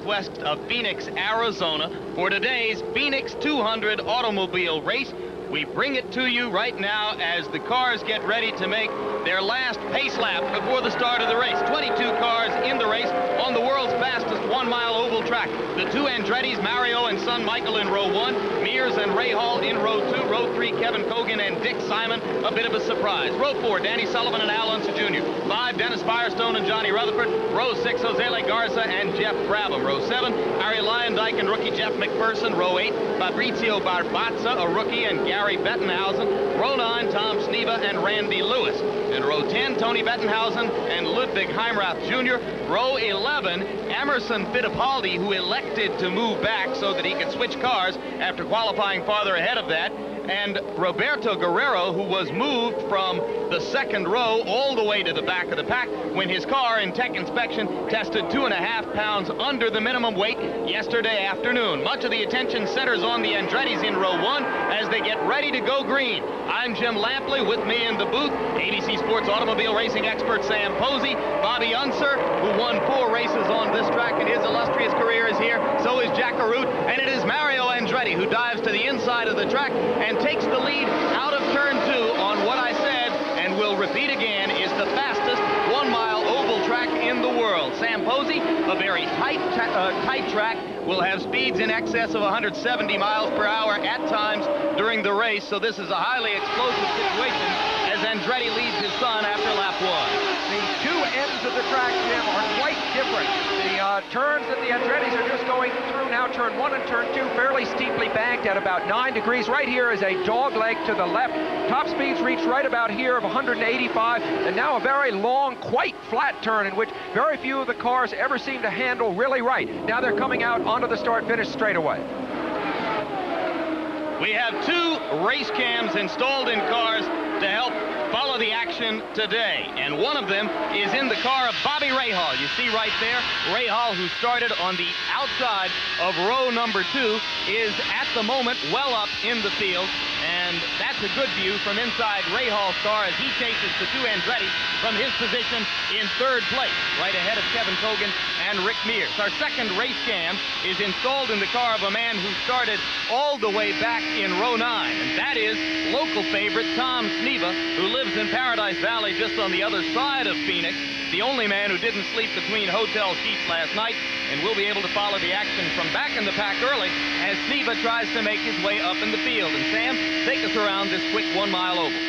West of Phoenix, Arizona, for today's Phoenix 200 automobile race. We bring it to you right now as the cars get ready to make their last pace lap before the start of the race. 22 cars in the race on the world's fastest one-mile oval track. The two Andrettis, Mario and son Michael in row 1, Mears and Ray Hall in row 2, row 3, Kevin Cogan and Dick Simon, a bit of a surprise. Row 4, Danny Sullivan and Al Unser Jr. 5, Dennis Firestone and Johnny Rutherford. Row 6, Jose Garza and Jeff Brabham. Row 7, Harry Lyondike and rookie Jeff McPherson. Row 8, Fabrizio Barbazza, a rookie, and Gary Bettenhausen. Row 9, Tom Sneva and Randy Lewis. In row 10, Tony Bettenhausen and Ludwig Heimrath Jr. Row 11, Emerson Fittipaldi, who elected to move back so that he could switch cars after qualifying farther ahead of that. And Roberto Guerrero, who was moved from the second row all the way to the back of the pack when his car in tech inspection tested 2.5 pounds under the minimum weight yesterday afternoon. Much of the attention centers on the Andrettis in row 1 as they get ready to go green. I'm Jim Lampley. With me in the booth, ABC Sports automobile racing expert Sam Posey. Bobby Unser, who won 4 races on this track in his illustrious career, is here. So is Jack Arute, and it is Mario Andretti who dives to the inside of the track and takes the lead out of turn 2 on what I said, and will repeat again, is the fastest one-mile oval track in the world. Sam Posey, a very tight track, will have speeds in excess of 170 miles per hour at times during the race, so this is a highly explosive situation as Andretti leads his son after lap 1. The two ends of the track, Jim, are quite different. The turns that the Andrettis are just going through now, turn 1 and turn 2, fairly steeply banked at about 9 degrees. Right here is a dog leg to the left. Top speeds reach right about here of 185, and now a very long, quite flat turn in which very few of the cars ever seem to handle really right. Now they're coming out onto the start-finish straightaway. We have 2 race cams installed in cars to help follow the action today, and one of them is in the car of Bobby Rahal. You see right there, Rahal, who started on the outside of row number 2, is at the moment well up in the field, and that's a good view from inside Rahal's car as he chases the 2 Andretti from his position in 3rd place, right ahead of Kevin Cogan and Rick Mears. Our second race cam is installed in the car of a man who started all the way back in row 9, and that is local favorite Tom Sneva, who lives in Paradise Valley just on the other side of Phoenix, the only man who didn't sleep between hotel sheets last night, and will be able to follow the action from back in the pack early as Sneva tries to make his way up in the field. And Sam, take us around this quick one-mile oval.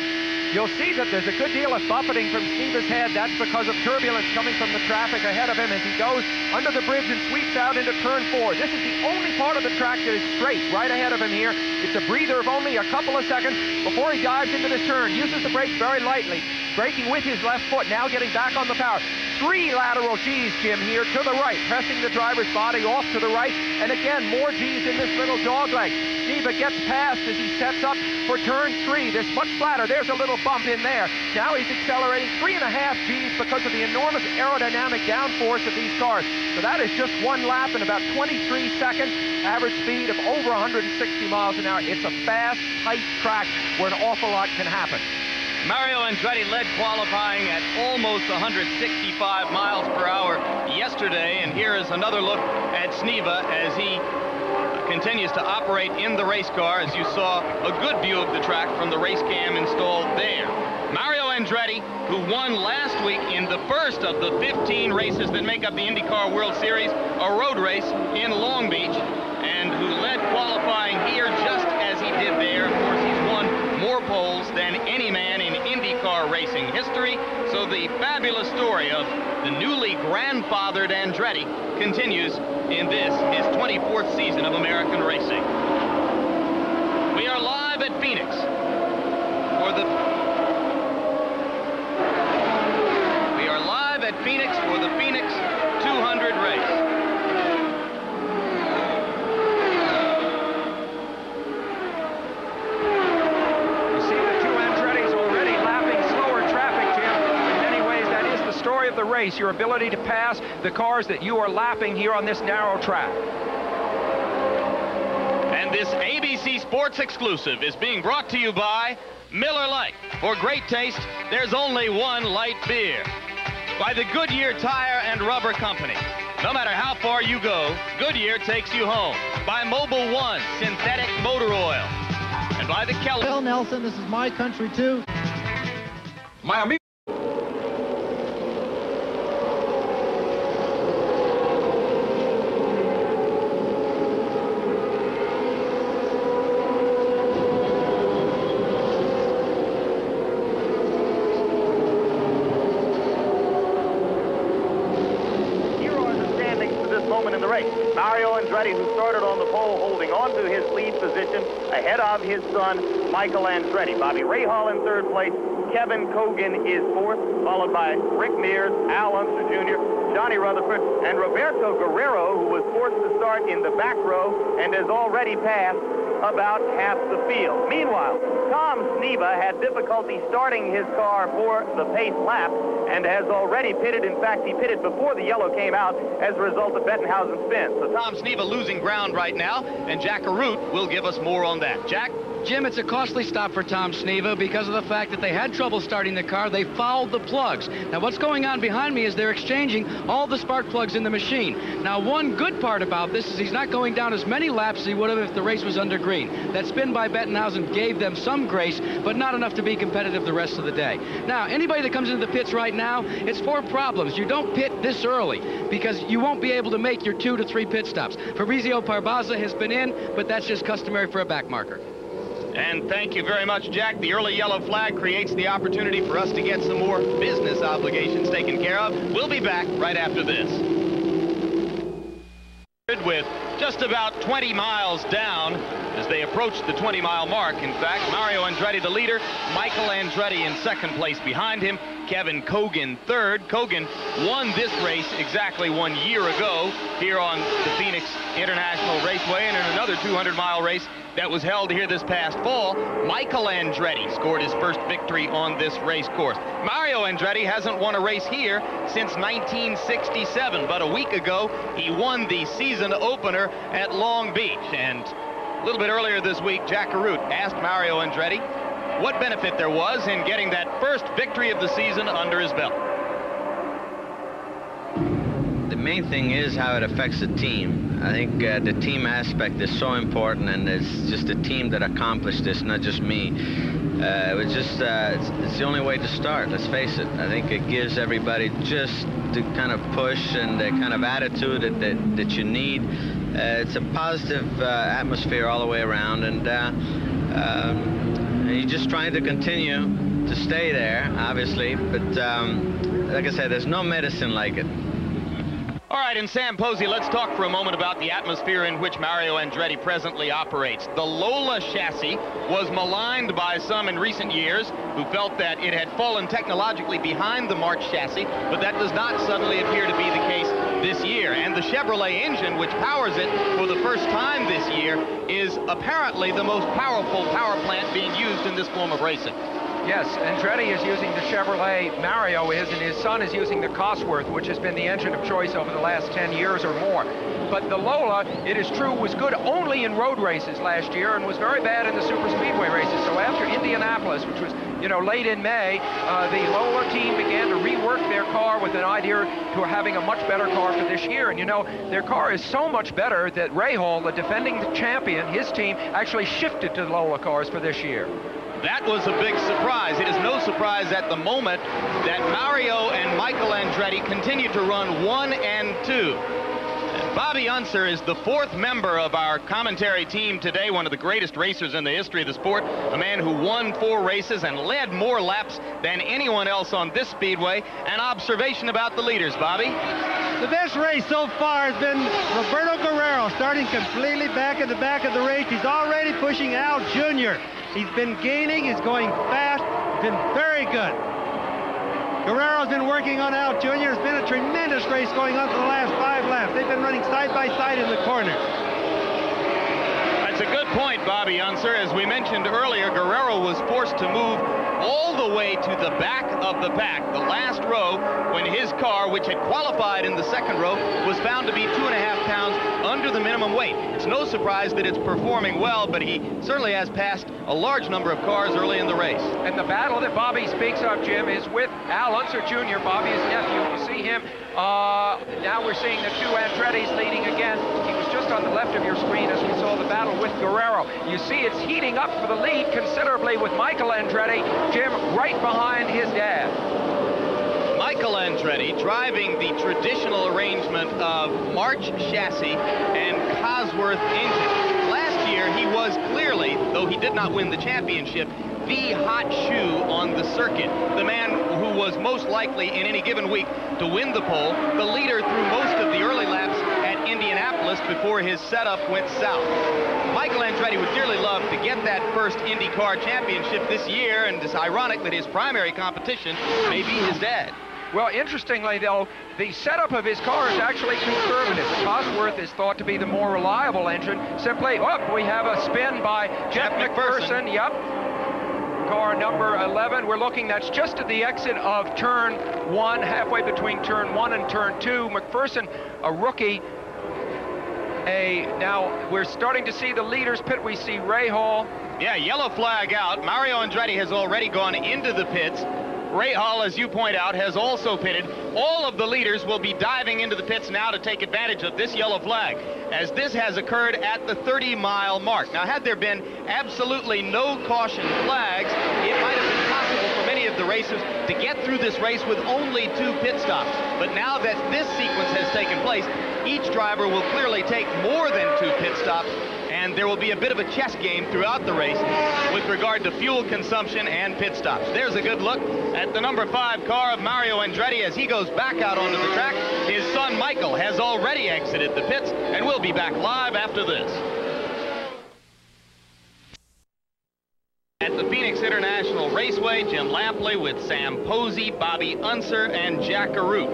You'll see that there's a good deal of buffeting from Sneva's head. That's because of turbulence coming from the traffic ahead of him as he goes under the bridge and sweeps out into turn 4. This is the only part of the track that is straight right ahead of him here. It's a breather of only a couple of seconds before he dives into this turn. Uses the brakes very lightly, braking with his left foot, now getting back on the power. 3 lateral G's, Jim, here to the right, pressing the driver's body off to the right, and again, more G's in this little dog leg. Sneva gets past as he sets up for turn 3. This much flatter. There's a little bump in there. Now he's accelerating 3.5 G's because of the enormous aerodynamic downforce of these cars. So that is just 1 lap in about 23 seconds, average speed of over 160 miles an hour. It's a fast, tight track where an awful lot can happen. Mario Andretti led qualifying at almost 165 miles per hour yesterday, and here is another look at Sneva as he continues to operate in the race car, as you saw a good view of the track from the race cam installed there. Mario Andretti, who won last week in the first of the 15 races that make up the IndyCar World Series, a road race in Long Beach, and who led qualifying here just as he did there. Of course, he's won more poles than any man in IndyCar racing history, so the fabulous story of the newly grandfathered Andretti continues in this, his 24th season of American racing. We are live at Phoenix for the Phoenix 200 race. You see the 2 Andrettis already lapping slower traffic, Jim. In many ways, that is the story of the race, your ability to pass the cars that you are lapping here on this narrow track. And this ABC Sports exclusive is being brought to you by Miller Lite. For great taste, there's only one light beer. By the Goodyear Tire and Rubber Company. No matter how far you go, Goodyear takes you home. By Mobil 1 synthetic motor oil. And by the Kelly. Bill Nelson, this is my country too. Miami. Mario Andretti, who started on the pole, holding on to his lead position ahead of his son, Michael Andretti. Bobby Rahal in third place. Kevin Cogan is fourth, followed by Rick Mears, Al Unser Jr., Johnny Rutherford, and Roberto Guerrero, who was forced to start in the back row and has already passed about half the field. Meanwhile, Tom Sneva had difficulty starting his car for the pace lap and has already pitted. In fact, he pitted before the yellow came out as a result of Bettenhausen's spin. So Tom Sneva losing ground right now, and Jack Arute will give us more on that. Jack? Jim, it's a costly stop for Tom Sneva because of the fact that they had trouble starting the car. They fouled the plugs. Now, what's going on behind me is they're exchanging all the spark plugs in the machine. Now, one good part about this is he's not going down as many laps as he would have if the race was under green. That spin by Bettenhausen gave them some grace, but not enough to be competitive the rest of the day. Now, anybody that comes into the pits right now, it's four problems. You don't pit this early because you won't be able to make your 2 to 3 pit stops. Fabrizio Parbaza has been in, but that's just customary for a back marker. And thank you very much, Jack. The early yellow flag creates the opportunity for us to get some more business obligations taken care of. We'll be back right after this. With just about 20 miles down as they approach the 20-mile mark. In fact, Mario Andretti the leader, Michael Andretti in second place behind him, Kevin Cogan third. Cogan won this race exactly 1 year ago here on the Phoenix International Raceway, and in another 200-mile race that was held here this past fall, Michael Andretti scored his first victory on this race course. Mario Andretti hasn't won a race here since 1967, but a week ago he won the season opener at Long Beach. And a little bit earlier this week, Jack Arute asked Mario Andretti what benefit there was in getting that first victory of the season under his belt. The main thing is how it affects the team. I think the team aspect is so important, and it's just the team that accomplished this, not just me. It was just, it's the only way to start, let's face it. I think it gives everybody just the kind of push and the kind of attitude that you need. It's a positive atmosphere all the way around, and you're just trying to continue to stay there, obviously, but like I said, there's no medicine like it. All right, in Sam Posey, let's talk for a moment about the atmosphere in which Mario Andretti presently operates. The Lola chassis was maligned by some in recent years who felt that it had fallen technologically behind the March chassis, but that does not suddenly appear to be the case this year. And the Chevrolet engine, which powers it for the first time this year, is apparently the most powerful power plant being used in this form of racing. Yes, Andretti is using the Chevrolet, Mario is, and his son is using the Cosworth, which has been the engine of choice over the last 10 years or more. But the Lola, it is true, was good only in road races last year and was very bad in the super speedway races. So after Indianapolis, which was, you know, late in May, the Lola team began to rework their car with an idea to having a much better car for this year. And you know, their car is so much better that Rahal, the defending champion, his team actually shifted to the Lola cars for this year. That was a big surprise. It is no surprise at the moment that Mario and Michael Andretti continue to run 1 and 2. And Bobby Unser is the fourth member of our commentary team today, one of the greatest racers in the history of the sport, a man who won 4 races and led more laps than anyone else on this speedway. An observation about the leaders, Bobby? The best race so far has been Roberto Guerrero, starting completely back at the back of the race. He's already pushing Al Jr. He's been gaining, he's going fast, been very good. Guerrero's been working on Al Jr. It's been a tremendous race going on for the last 5 laps. They've been running side by side in the corner. I'd It's a good point, Bobby Unser. As we mentioned earlier, Guerrero was forced to move all the way to the back of the pack, the last row, when his car, which had qualified in the second row, was found to be 2.5 pounds under the minimum weight. It's no surprise that it's performing well, but he certainly has passed a large number of cars early in the race. And the battle that Bobby speaks of, Jim, is with Al Unser Jr., Bobby's nephew. You see him. Now we're seeing the two Andretti's leading again. He was just on the left of your screen as we saw the battle with Guerrero. You see it's heating up for the lead considerably with Michael Andretti, Jim, right behind his dad. Michael Andretti driving the traditional arrangement of March chassis and Cosworth engine. Last year, he was clearly, though he did not win the championship, the hot shoe on the circuit. The man who was most likely in any given week to win the pole, the leader through most of the early laps at Indianapolis before his setup went south. Michael Andretti would dearly love to get that first IndyCar championship this year, and it's ironic that his primary competition may be his dad. Well, interestingly, though, the setup of his car is actually conservative. The Cosworth is thought to be the more reliable engine. Simply, we have a spin by Jeff McPherson. Yep. Car number 11. We're looking, that's just at the exit of turn 1, halfway between turn 1 and turn 2. McPherson, a rookie. Now, we're starting to see the leaders pit. We see Ray Hall. Yeah, yellow flag out. Mario Andretti has already gone into the pits. Ray Hall, as you point out, has also pitted. All of the leaders will be diving into the pits now to take advantage of this yellow flag, as this has occurred at the 30-mile mark. Now, had there been absolutely no caution flags, it might have been possible for many of the racers to get through this race with only 2 pit stops. But now that this sequence has taken place, each driver will clearly take more than 2 pit stops, and there will be a bit of a chess game throughout the race with regard to fuel consumption and pit stops. There's a good look at the number 5 car of Mario Andretti as he goes back out onto the track. His son Michael has already exited the pits, and we'll be back live after this. At the Phoenix International Raceway, Jim Lampley with Sam Posey, Bobby Unser, and Jack Arute.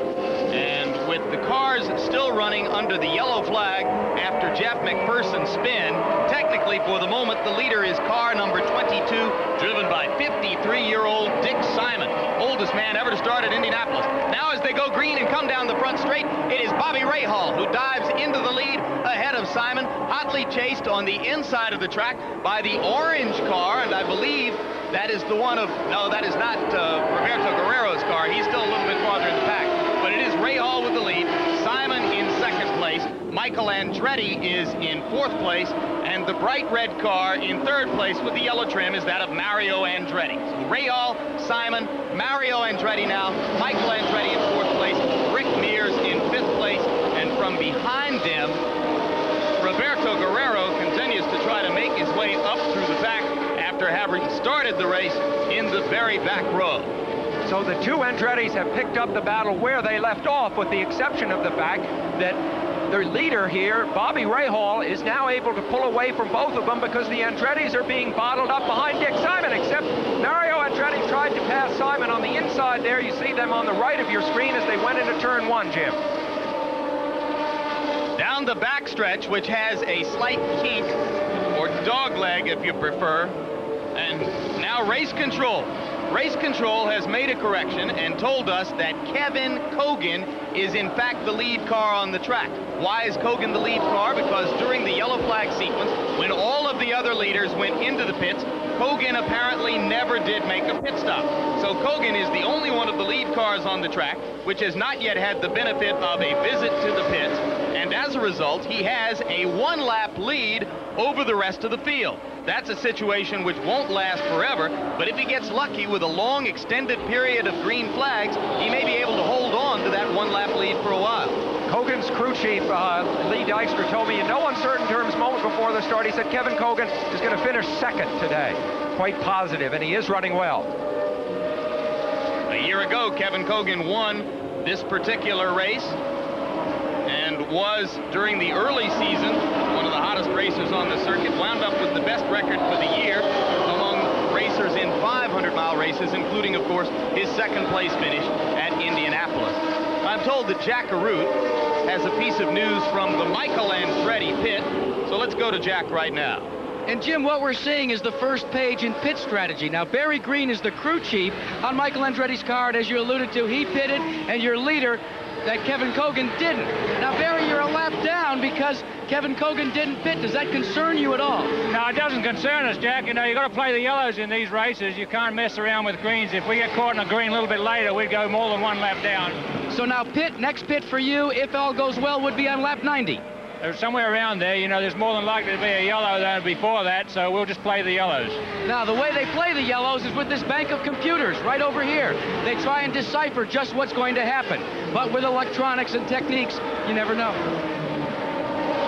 And with the cars still running under the yellow flag after Jeff McPherson's spin, technically for the moment the leader is car number 22, driven by 53-year-old Dick Simon, oldest man ever to start at Indianapolis. Now as they go green and come down the front straight, it is Bobby Rahal who dives into the lead ahead of Simon, hotly chased on the inside of the track by the orange car, and I believe that is the one of, no, that is not Roberto Guerrero's car. He's still a little bit farther in the pack, but it is Rahal with the lead, Simon in second place, Michael Andretti is in 4th place, and the bright red car in 3rd place with the yellow trim is that of Mario Andretti. So Rahal, Simon, Mario Andretti now, Michael Andretti in 4th place, Rick Mears in 5th place, and from behind them, Roberto Guerrero continues to try to make his way up through the pack after having started the race in the very back row. So the 2 Andrettis have picked up the battle where they left off, with the exception of the fact that the leader here, Bobby Rahal, is now able to pull away from both of them because the Andrettis are being bottled up behind Dick Simon, except Mario Andretti tried to pass Simon on the inside there. You see them on the right of your screen as they went into turn 1, Jim. Down the backstretch, which has a slight kink, or dogleg if you prefer, and now race control. Race control has made a correction and told us that Kevin Cogan is in fact the lead car on the track. Why is Cogan the lead car? Because during the yellow flag sequence, when all of the other leaders went into the pits, Cogan apparently never did make a pit stop. So Cogan is the only one of the lead cars on the track which has not yet had the benefit of a visit to the pits, and as a result, he has a 1-lap lead over the rest of the field. That's a situation which won't last forever, but if he gets lucky with a long extended period of green flags, he may be able to hold on to that 1-lap lead for a while. Cogan's crew chief, Lee Dykstra, told me in no uncertain terms moment before the start, he said Kevin Cogan is going to finish 2nd today. Quite positive, and he is running well. A year ago, Kevin Cogan won this particular race and was, during the early season, one of the hottest racers on the circuit, wound up with the best record for the year among racers in 500-mile races, including, of course, his 2nd place finish at Indianapolis. I'm told that Jack Arute has a piece of news from the Michael Andretti pit. So let's go to Jack right now. And Jim, what we're seeing is the first page in pit strategy. Now, Barry Green is the crew chief on Michael Andretti's car, and as you alluded to, he pitted, and your leader, that Kevin Cogan, didn't. Now, Barry, you're a lap down because Kevin Cogan didn't pit. Does that concern you at all? No, it doesn't concern us, Jack. You know, you got to play the yellows in these races. You can't mess around with greens. If we get caught in a green a little bit later, we'd go more than one lap down. So now next pit for you, if all goes well, would be on lap 90. There's somewhere around there, you know, there's more than likely to be a yellow than before that, so we'll just play the yellows. Now, the way they play the yellows is with this bank of computers right over here. They try and decipher just what's going to happen. But with electronics and techniques, you never know.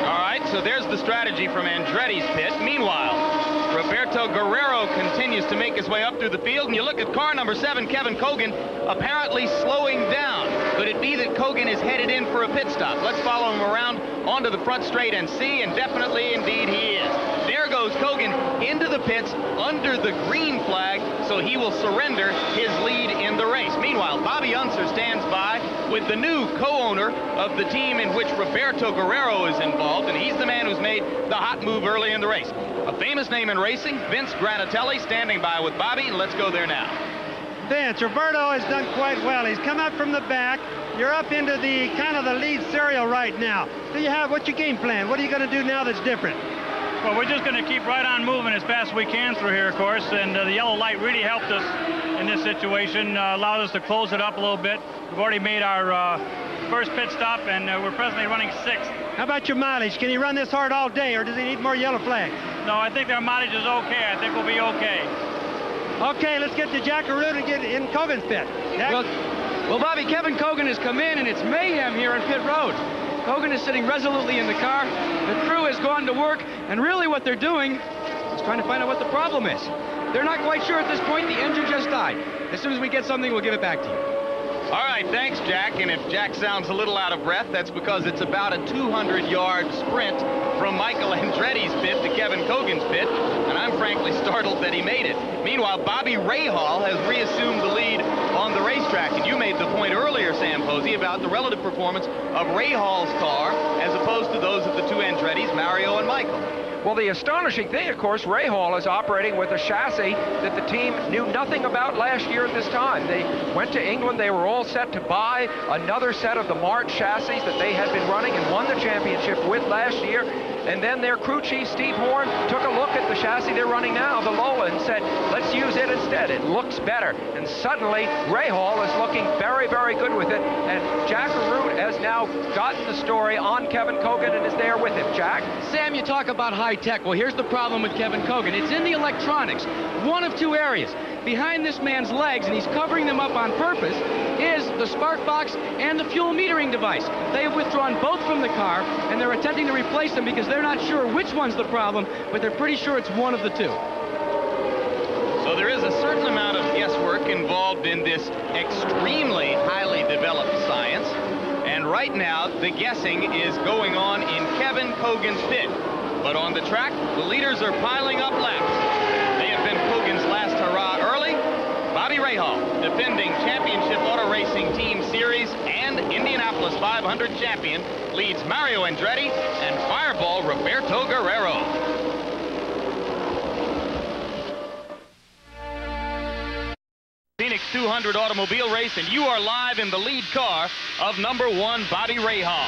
All right, so there's the strategy from Andretti's pit. Meanwhile, Roberto Guerrero continues to make his way up through the field, and you look at car number 7, Kevin Cogan, apparently slowing down. Could it be that Cogan is headed in for a pit stop? Let's follow him around onto the front straight and see, and definitely, indeed, he is. There goes Cogan into the pits under the green flag, so he will surrender his lead in the race. Meanwhile, Bobby Unser stands by with the new co-owner of the team in which Roberto Guerrero is involved, and he's the man who's made the hot move early in the race. A famous name in racing, Vince Granatelli, standing by with Bobby, and let's go there now. Vince, Roberto has done quite well. He's come up from the back. You're up into the kind of the lead serial right now. What's your game plan? What are you going to do now that's different? Well, we're just going to keep right on moving as fast as we can through here, of course, and the yellow light really helped us in this situation, allowed us to close it up a little bit. We've already made our first pit stop, and we're presently running 6th. How about your mileage? Can he run this hard all day, or does he need more yellow flags? No, I think our mileage is okay. I think we'll be okay. Okay, let's get to Jack Arute and get in Cogan's pit. Well, Bobby, Kevin Cogan has come in, and it's mayhem here on pit road. Cogan is sitting resolutely in the car. The crew has gone to work, and really what they're doing is trying to find out what the problem is. They're not quite sure at this point. The engine just died. As soon as we get something, we'll give it back to you. All right, thanks, Jack. And if Jack sounds a little out of breath, that's because it's about a 200-yard sprint from Michael Andretti's pit to Kevin Cogan's pit, and I'm frankly startled that he made it. Meanwhile, Bobby Rahal has reassumed the lead on the racetrack, and you made the point earlier, Sam Posey, about the relative performance of Rahal's car as opposed to those of the two Andrettis, Mario and Michael. Well, the astonishing thing, of course, Rahal is operating with a chassis that the team knew nothing about last year at this time. They went to England. They were all set to buy another set of the March chassis that they had been running and won the championship with last year. And then their crew chief, Steve Horn, took a look at the chassis they're running now, the Lola, and said, let's use it instead. It looks better. And suddenly, Rahal is looking very, very good with it. And Jack Arute has now gotten the story on Kevin Cogan and is there with him. Jack? Sam, you talk about high tech. Well, here's the problem with Kevin Cogan. It's in the electronics. One of two areas. Behind this man's legs, and he's covering them up on purpose, is the spark box and the fuel metering device. They have withdrawn both from the car, and they're attempting to replace them because they're not sure which one's the problem, but they're pretty sure it's one of the two. So there is a certain amount of guesswork involved in this extremely highly developed science. And right now, the guessing is going on in Kevin Cogan's pit. But on the track, the leaders are piling up laps. They have been Cogan's last hurrah early. Bobby Rahal, defending championship auto racing team series and Indianapolis 500 champion, leads Mario Andretti and Fireball Roberto Guerrero. Phoenix 200 automobile race, and you are live in the lead car of number 1, Bobby Rahal.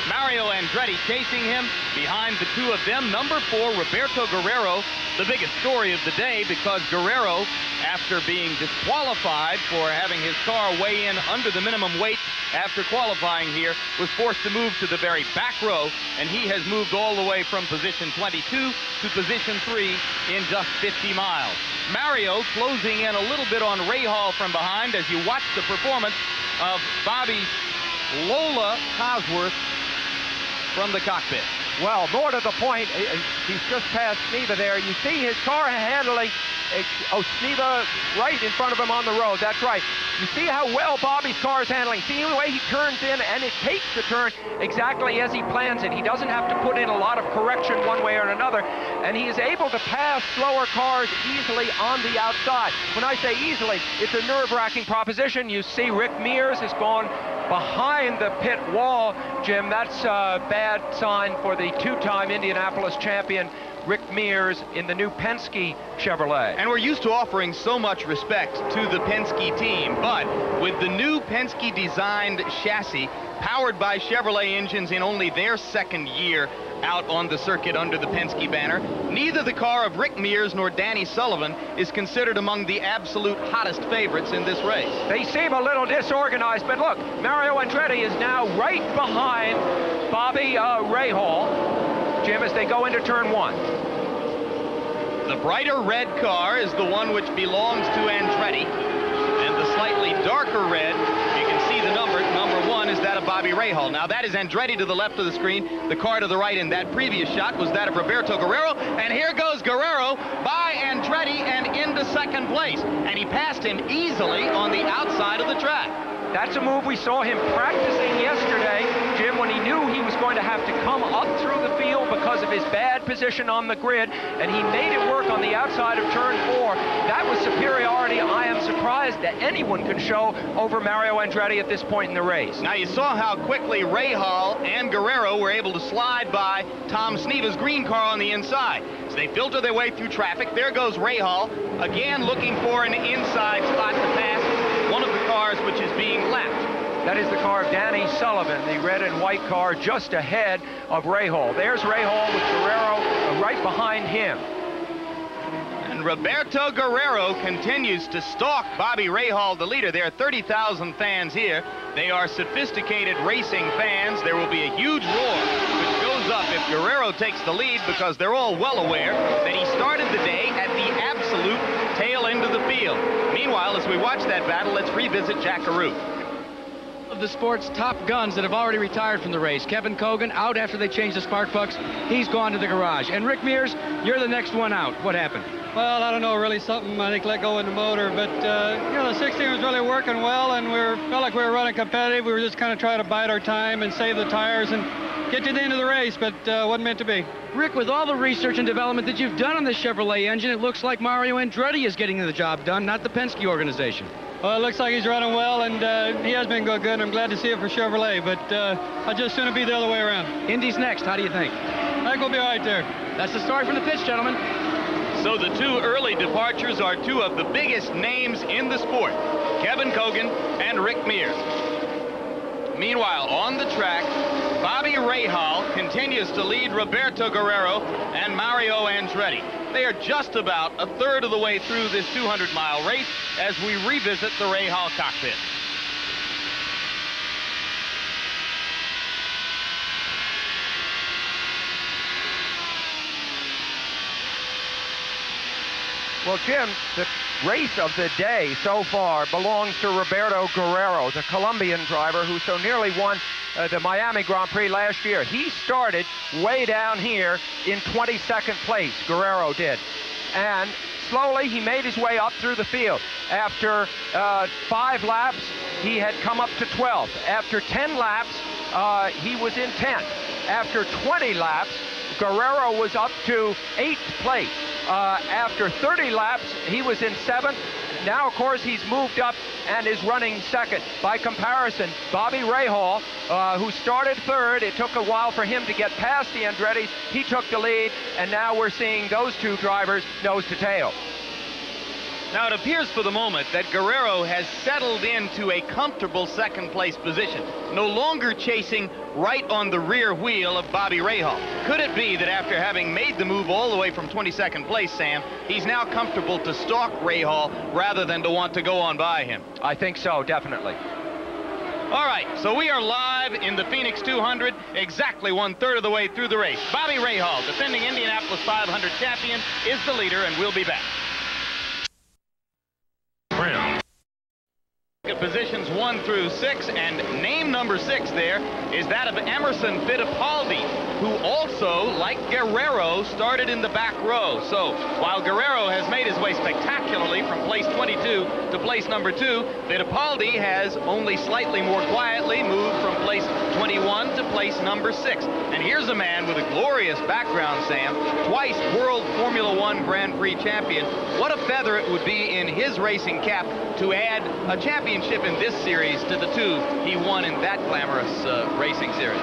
Mario Andretti chasing him. Behind the two of them, number 4, Roberto Guerrero. The biggest story of the day because Guerrero, after being disqualified for having his car weigh in under the minimum weight after qualifying here, was forced to move to the very back row, and he has moved all the way from position 22 to position 3 in just 50 miles. Mario closing in a little bit on Rahal from behind as you watch the performance of Bobby's Lola Cosworth from the cockpit. Well, more to the point, he's just passed Sneva there. You see his car handling, Sneva right in front of him on the road. That's right. You see how well Bobby's car is handling. See the way he turns in, and it takes the turn exactly as he plans it. He doesn't have to put in a lot of correction one way or another, and he is able to pass slower cars easily on the outside. When I say easily, it's a nerve-wracking proposition. You see Rick Mears has gone behind the pit wall. Jim, that's a bad sign for the two-time Indianapolis champion Rick Mears in the new Penske Chevrolet. And we're used to offering so much respect to the Penske team, but with the new Penske designed chassis powered by Chevrolet engines in only their second year out on the circuit under the Penske banner, neither the car of Rick Mears nor Danny Sullivan is considered among the absolute hottest favorites in this race. They seem a little disorganized, but look, Mario Andretti is now right behind Bobby Rahal, Jim, as they go into turn 1. The brighter red car is the one which belongs to Andretti, and the slightly darker red, you can see the number 1 is that of Bobby Rahal. Now that is Andretti to the left of the screen. The car to the right in that previous shot was that of Roberto Guerrero, and here goes Guerrero by Andretti and into second place, and he passed him easily on the outside of the track. That's a move we saw him practicing yesterday, Jim, when he knew he was going to have to come up through the field because of his bad position on the grid, and he made it work on the outside of turn 4. That was superiority I am surprised that anyone can show over Mario Andretti at this point in the race. Now you saw how quickly Rahal and Guerrero were able to slide by Tom Sneva's green car on the inside. So they filter their way through traffic. There goes Rahal, again looking for an inside spot to pass one of the cars which is being lapped. That is the car of Danny Sullivan, the red and white car just ahead of Rahal. There's Rahal with Guerrero right behind him. And Roberto Guerrero continues to stalk Bobby Rahal, the leader. There are 30,000 fans here. They are sophisticated racing fans. There will be a huge roar which goes up if Guerrero takes the lead, because they're all well aware that he started the day at the absolute tail end of the field. Meanwhile, as we watch that battle, let's revisit Jack Arute. Of the sport's top guns that have already retired from the race. Kevin Cogan out after they changed the spark plugs. He's gone to the garage. And Rick Mears, you're the next one out. What happened? Well, I don't know, really something, I think, let go in the motor. But, you know, the 16 was really working well, and felt like we were running competitive. We were just kind of trying to bide our time and save the tires and get to the end of the race, but wasn't meant to be. Rick, with all the research and development that you've done on this Chevrolet engine, it looks like Mario Andretti is getting the job done, not the Penske organization. Well, it looks like he's running well, and he has been good, and I'm glad to see it for Chevrolet, but I'd just sooner be the other way around. Indy's next. How do you think? I think we'll be all right there. That's the story from the pits, gentlemen. So the two early departures are two of the biggest names in the sport, Kevin Cogan and Rick Mears. Meanwhile, on the track, Bobby Rahal continues to lead Roberto Guerrero and Mario Andretti. They are just about a third of the way through this 200-mile race as we revisit the Rahal cockpit. Well, Jim, the race of the day so far belongs to Roberto Guerrero, the Colombian driver who so nearly won the Miami Grand Prix last year. He started way down here in 22nd place, Guerrero did. And slowly he made his way up through the field. After 5 laps, he had come up to 12th. After 10 laps, he was in 10th. After 20 laps, Guerrero was up to 8th place. After 30 laps, he was in 7th. Now, of course, he's moved up and is running 2nd. By comparison, Bobby Rahal, who started 3rd, it took a while for him to get past the Andrettis. He took the lead, and now we're seeing those two drivers nose to tail. Now, it appears for the moment that Guerrero has settled into a comfortable second-place position, no longer chasing right on the rear wheel of Bobby Rahal. Could it be that after having made the move all the way from 22nd place, Sam, he's now comfortable to stalk Rahal rather than to want to go on by him? I think so, definitely. All right, so we are live in the Phoenix 200, exactly 1/3 of the way through the race. Bobby Rahal, defending Indianapolis 500 champion, is the leader, and we'll be back. Positions 1 through 6, and name number 6 there is that of Emerson Fittipaldi, who also, like Guerrero, started in the back row. So while Guerrero has made his way spectacularly from place 22 to place number 2, Fittipaldi has only slightly more quietly moved from place 20 71 to place number 6. And here's a man with a glorious background, Sam, twice World Formula One Grand Prix champion. What a feather it would be in his racing cap to add a championship in this series to the 2 he won in that glamorous racing series.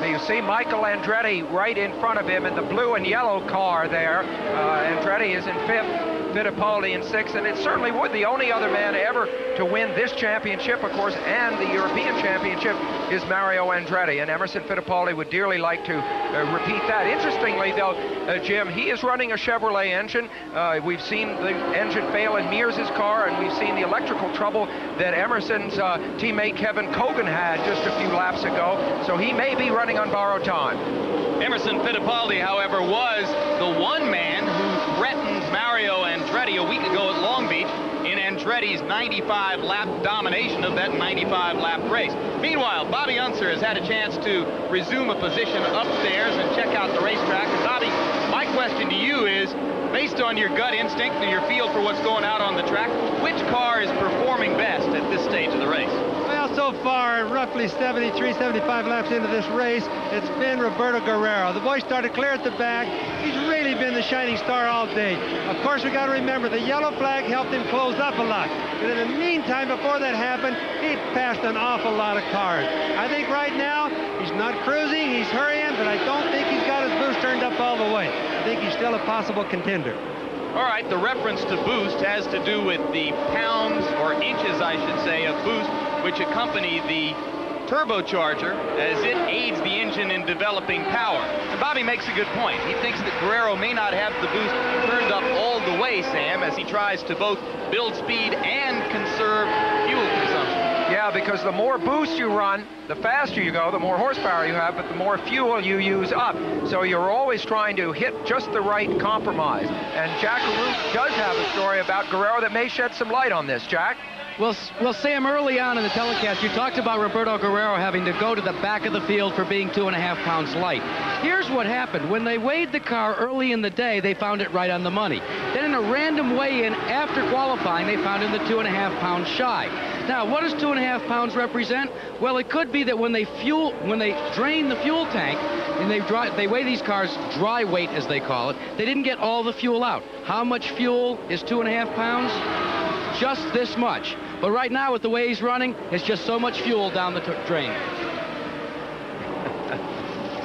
You see Michael Andretti right in front of him in the blue and yellow car there. Andretti is in 5th. Fittipaldi in 6th, and it certainly would. The only other man ever to win this championship, of course, and the European championship is Mario Andretti, and Emerson Fittipaldi would dearly like to repeat that. Interestingly, though, Jim, he is running a Chevrolet engine. We've seen the engine fail in Mears' car, and we've seen the electrical trouble that Emerson's teammate Kevin Cogan had just a few laps ago, so he may be running on borrowed time. Emerson Fittipaldi, however, was the one man who threatened Mario Andretti a week ago at Long Beach in Andretti's 95-lap domination of that 95-lap race. Meanwhile, Bobby Unser has had a chance to resume a position upstairs and check out the racetrack. And Bobby, my question to you is, based on your gut instinct and your feel for what's going out on the track, which car is performing best at this stage of the race? Well, so far, roughly 73, 75 laps into this race, it's been Roberto Guerrero. The boy started clear at the back. He's really been the shining star all day. Of course, we got to remember, the yellow flag helped him close up a lot. But in the meantime, before that happened, he passed an awful lot of cars. I think right now, he's not cruising, he's hurrying, but I don't think he's got his boost turned up all the way. I think he's still a possible contender. All right, the reference to boost has to do with the pounds, or inches, I should say, of boost, which accompany the turbocharger as it aids the engine in developing power. And Bobby makes a good point. He thinks that Guerrero may not have the boost turned up all the way, Sam, as he tries to both build speed and conserve fuel consumption. Yeah, because the more boost you run, the faster you go, the more horsepower you have, but the more fuel you use up. So you're always trying to hit just the right compromise. And Jack Arute does have a story about Guerrero that may shed some light on this. Jack? Well, Sam, early on in the telecast, you talked about Roberto Guerrero having to go to the back of the field for being 2.5 pounds light. Here's what happened. When they weighed the car early in the day, they found it right on the money. Then in a random weigh-in after qualifying, they found him the 2.5 pounds shy. Now, what does 2.5 pounds represent? Well, it could be that when they drain the fuel tank, and they weigh these cars dry weight, as they call it, they didn't get all the fuel out. How much fuel is 2.5 pounds? Just this much. But right now, with the way he's running, it's just so much fuel down the drain.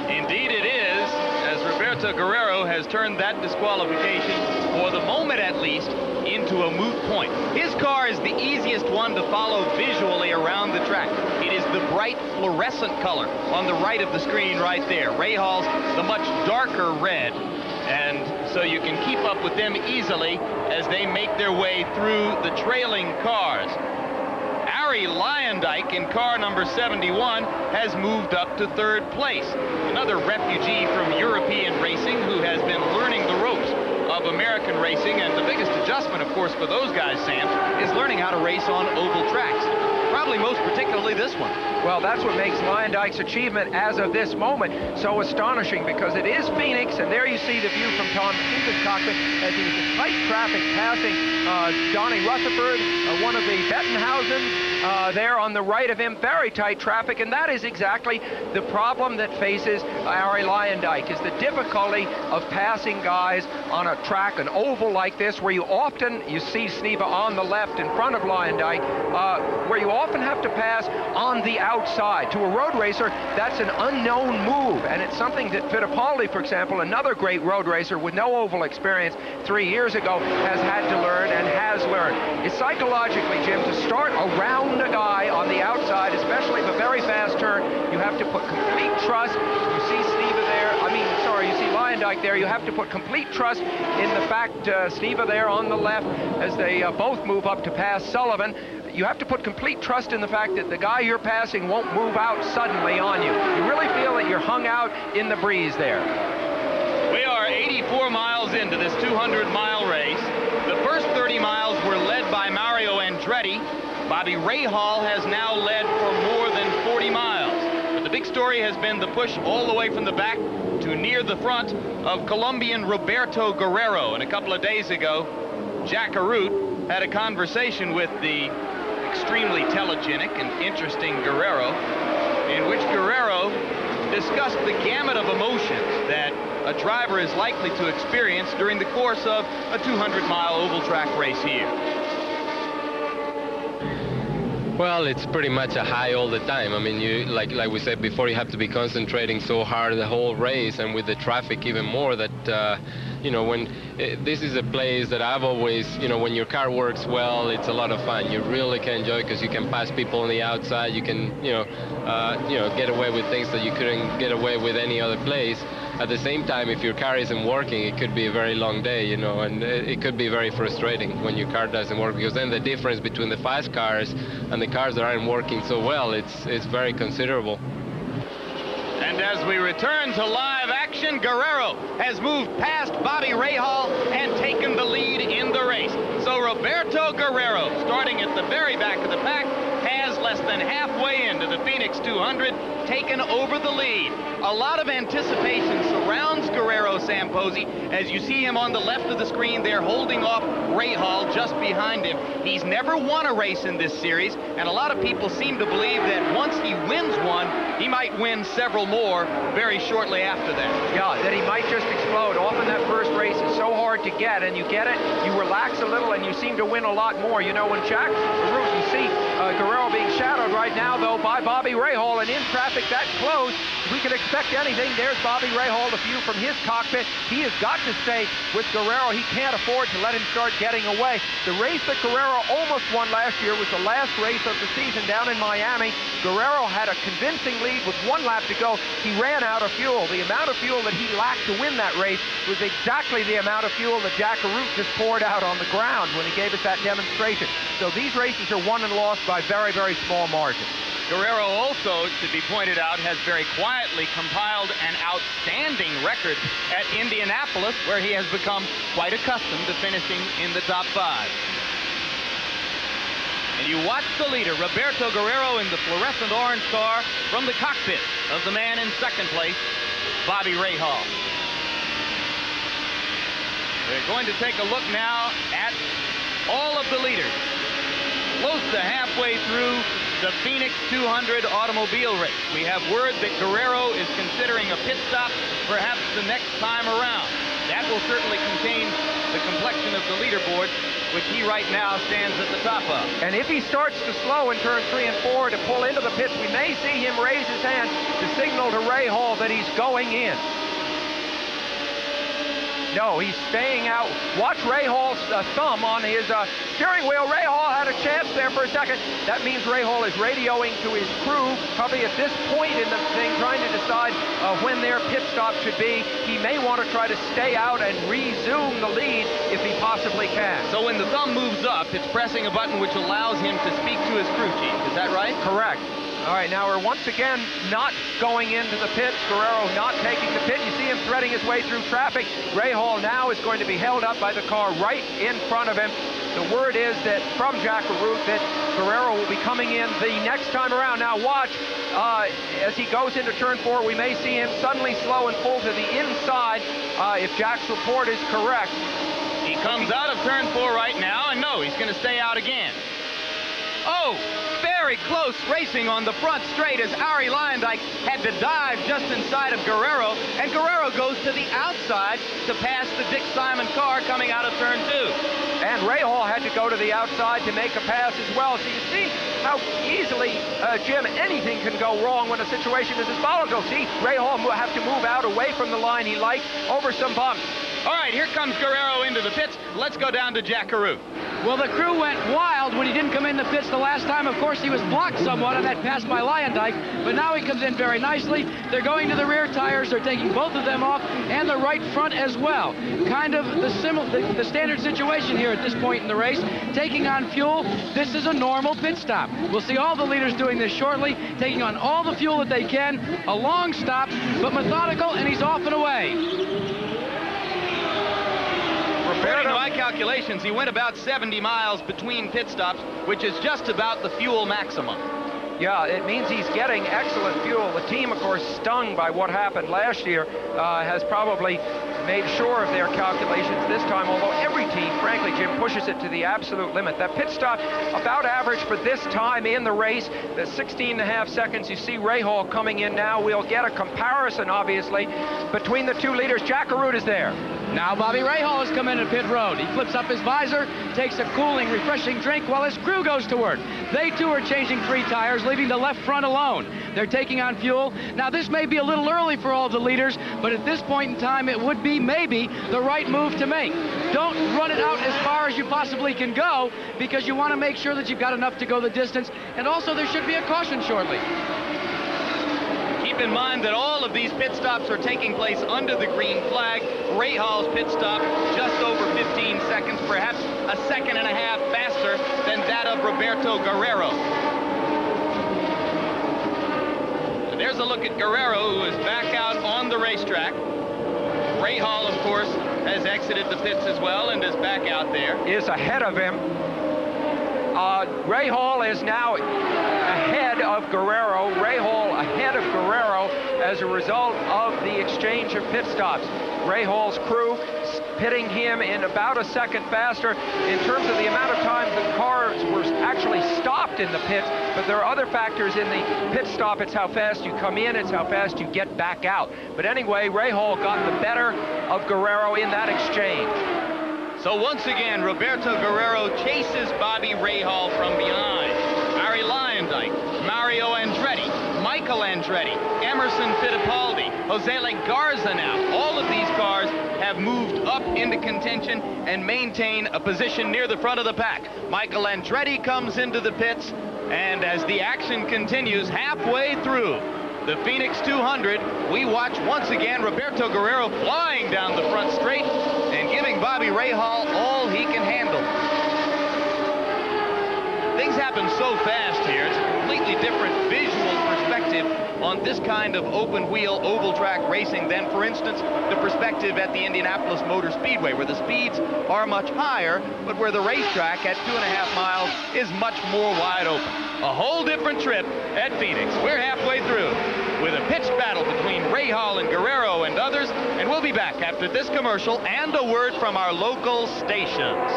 Indeed it is, as Roberto Guerrero has turned that disqualification, for the moment at least, into a moot point. His car is the easiest one to follow visually around the track. It is the bright fluorescent color on the right of the screen right there. Rahaal's the much darker red. And so you can keep up with them easily as they make their way through the trailing cars. Arie Luyendyk in car number 71 has moved up to 3rd place. Another refugee from European racing who has been learning the ropes of American racing. And the biggest adjustment, of course, for those guys, Sam, is learning how to race on oval tracks. Probably most particularly this one. Well, that's what makes Luyendyk's achievement as of this moment so astonishing, because it is Phoenix, and there you see the view from Tom Steven's cockpit as he's in tight traffic passing Donnie Rutherford, one of the Bettenhausens there on the right of him, very tight traffic, and that is exactly the problem that faces Arie Luyendyk, is the difficulty of passing guys on a track, an oval like this, where you see Sneva on the left in front of Luyendyk, where you often have to pass on the outside. To a road racer, that's an unknown move, and it's something that Fittipaldi, for example, another great road racer with no oval experience 3 years ago, has had to learn and has learned. It's psychologically, Jim, to start around a guy on the outside, especially if a very fast turn, you have to put complete trust. You see Sneva there, you see Luyendyk there, you have to put complete trust in the fact Sneva there on the left as they both move up to pass Sullivan. You have to put complete trust in the fact that the guy you're passing won't move out suddenly on you. You really feel that you're hung out in the breeze there. We are 84 miles into this 200-mile race. The first 30 miles were led by Mario Andretti. Bobby Rahal has now led for more than 40 miles. But the big story has been the push all the way from the back to near the front of Colombian Roberto Guerrero. And a couple of days ago, Jack Arute had a conversation with the extremely telegenic and interesting Guerrero, in which Guerrero discussed the gamut of emotions that a driver is likely to experience during the course of a 200-mile oval track race here. Well, it's pretty much a high all the time. I mean, you like we said before, you have to be concentrating so hard the whole race, and with the traffic even more. That you know, when this is a place that I've always, you know, when your car works well, it's a lot of fun. You really can enjoy it because you can pass people on the outside. You can, you know, get away with things that you couldn't get away with any other place. At the same time, if your car isn't working, it could be a very long day, you know, and it could be very frustrating when your car doesn't work, because then the difference between the fast cars and the cars that aren't working so well, it's very considerable. And as we return to live action, Guerrero has moved past Bobby Rahal and taken the lead in the race. So Roberto Guerrero, starting at the very back of the pack, has less than halfway into the Phoenix 200 taken over the lead. A lot of anticipation surrounds Guerrero Samposi. As you see him on the left of the screen there, holding off Rahal just behind him. He's never won a race in this series, and a lot of people seem to believe that once he wins one, he might win several more very shortly after that. Yeah, that he might just explode. Often that first race is so hard to get, and you get it, you relax a little, and you seem to win a lot more. You know, when Jack Root, you see Guerrero being shadowed right now, though, by Bobby Rahal, and in traffic that close, we can expect anything. There's Bobby Rahal, the view from his cockpit. He has got to stay with Guerrero. He can't afford to let him start getting away. The race that Guerrero almost won last year was the last race of the season down in Miami. Guerrero had a convincing lead with 1 lap to go. He ran out of fuel. The amount of fuel that he lacked to win that race was exactly the amount of fuel that Jack Root just poured out on the ground when he gave us that demonstration. So these races are won and lost by very, very small margins. Guerrero also, to be pointed out, has very quietly compiled an outstanding record at Indianapolis, where he has become quite accustomed to finishing in the top 5. And you watch the leader, Roberto Guerrero, in the fluorescent orange car from the cockpit of the man in second place, Bobby Rahal. We're going to take a look now at all of the leaders. Close to halfway through the Phoenix 200 automobile race. We have word that Guerrero is considering a pit stop perhaps the next time around. That will certainly contain the complexion of the leaderboard, which he right now stands at the top of. And if he starts to slow in turn 3 and 4 to pull into the pits, we may see him raise his hand to signal to Rahal that he's going in. No, he's staying out. Watch Rahal's thumb on his steering wheel. Rahal had a chance there for a second. That means Rahal is radioing to his crew, probably at this point in the thing, trying to decide when their pit stop should be. He may want to try to stay out and resume the lead if he possibly can. So when the thumb moves up, it's pressing a button which allows him to speak to his crew chief. Is that right? Correct. All right, now we're once again not going into the pits. Guerrero not taking the pit. You see him threading his way through traffic. Rahal now is going to be held up by the car right in front of him. The word is that from Jack Root that Guerrero will be coming in the next time around. Now watch, as he goes into turn 4, we may see him suddenly slow and pull to the inside if Jack's report is correct. He comes out of turn 4 right now, and no, he's going to stay out again. Oh! Very close racing on the front straight as Arie Luyendyk had to dive just inside of Guerrero, and Guerrero goes to the outside to pass the Dick Simon car coming out of turn 2. And Rahal had to go to the outside to make a pass as well. So you see how easily, Jim, anything can go wrong when a situation is as volatile. See, Rahal will have to move out away from the line he likes over some bumps. All right, here comes Guerrero into the pits. Let's go down to Jack Root. Well, the crew went wild when he didn't come in the pits the last time. Of course, he was blocked somewhat on that pass by Luyendyk, but now he comes in very nicely. They're going to the rear tires. They're taking both of them off, and the right front as well. Kind of the standard situation here at this point in the race. Taking on fuel, this is a normal pit stop. We'll see all the leaders doing this shortly, taking on all the fuel that they can. A long stop, but methodical, and he's off and away. According to my calculations, he went about 70 miles between pit stops, which is just about the fuel maximum. Yeah, it means he's getting excellent fuel. The team, of course, stung by what happened last year, has probably made sure of their calculations this time, although every team, frankly, Jim, pushes it to the absolute limit. That pit stop, about average for this time in the race, the 16.5 seconds. You see Rahal coming in now. We'll get a comparison, obviously, between the two leaders. Jack Arute is there. Now Bobby Rahal has come into pit road. He flips up his visor, takes a cooling, refreshing drink while his crew goes to work. They too are changing 3 tires, leaving the left front alone. They're taking on fuel. Now this may be a little early for all of the leaders, but at this point in time it would be maybe the right move to make. Don't run it out as far as you possibly can go, because you want to make sure that you've got enough to go the distance, and also there should be a caution shortly. Keep in mind that all of these pit stops are taking place under the green flag. Rahal's pit stop just over 15 seconds, perhaps a second and a half faster than that of Roberto Guerrero. And there's a look at Guerrero, who is back out on the racetrack. Rahal, of course, has exited the pits as well and is back out there. Is ahead of him. Rahal is now ahead of Guerrero. Rahal ahead of Guerrero as a result of the exchange of pit stops. Rahal's crew pitting him in about a second faster in terms of the amount of time the cars were actually stopped in the pits, but there are other factors in the pit stop. It's how fast you come in, it's how fast you get back out. But anyway, Rahal got the better of Guerrero in that exchange. So once again, Roberto Guerrero chases Bobby Rahal from behind. Harry Lyondike, Mario Andretti, Michael Andretti, Emerson Fittipaldi, Jose Garza now. All of these cars have moved up into contention and maintain a position near the front of the pack. Michael Andretti comes into the pits, and as the action continues halfway through the Phoenix 200, we watch once again Roberto Guerrero flying down the front straight and giving Bobby Rahal all he can handle. Things happen so fast here. It's a completely different visual perspective on this kind of open wheel oval track racing than, for instance, the perspective at the Indianapolis Motor Speedway, where the speeds are much higher, but where the racetrack at 2.5 miles is much more wide open. A whole different trip at Phoenix. We're halfway through with a pitched battle between Rahal and Guerrero and others, and we'll be back after this commercial and a word from our local stations.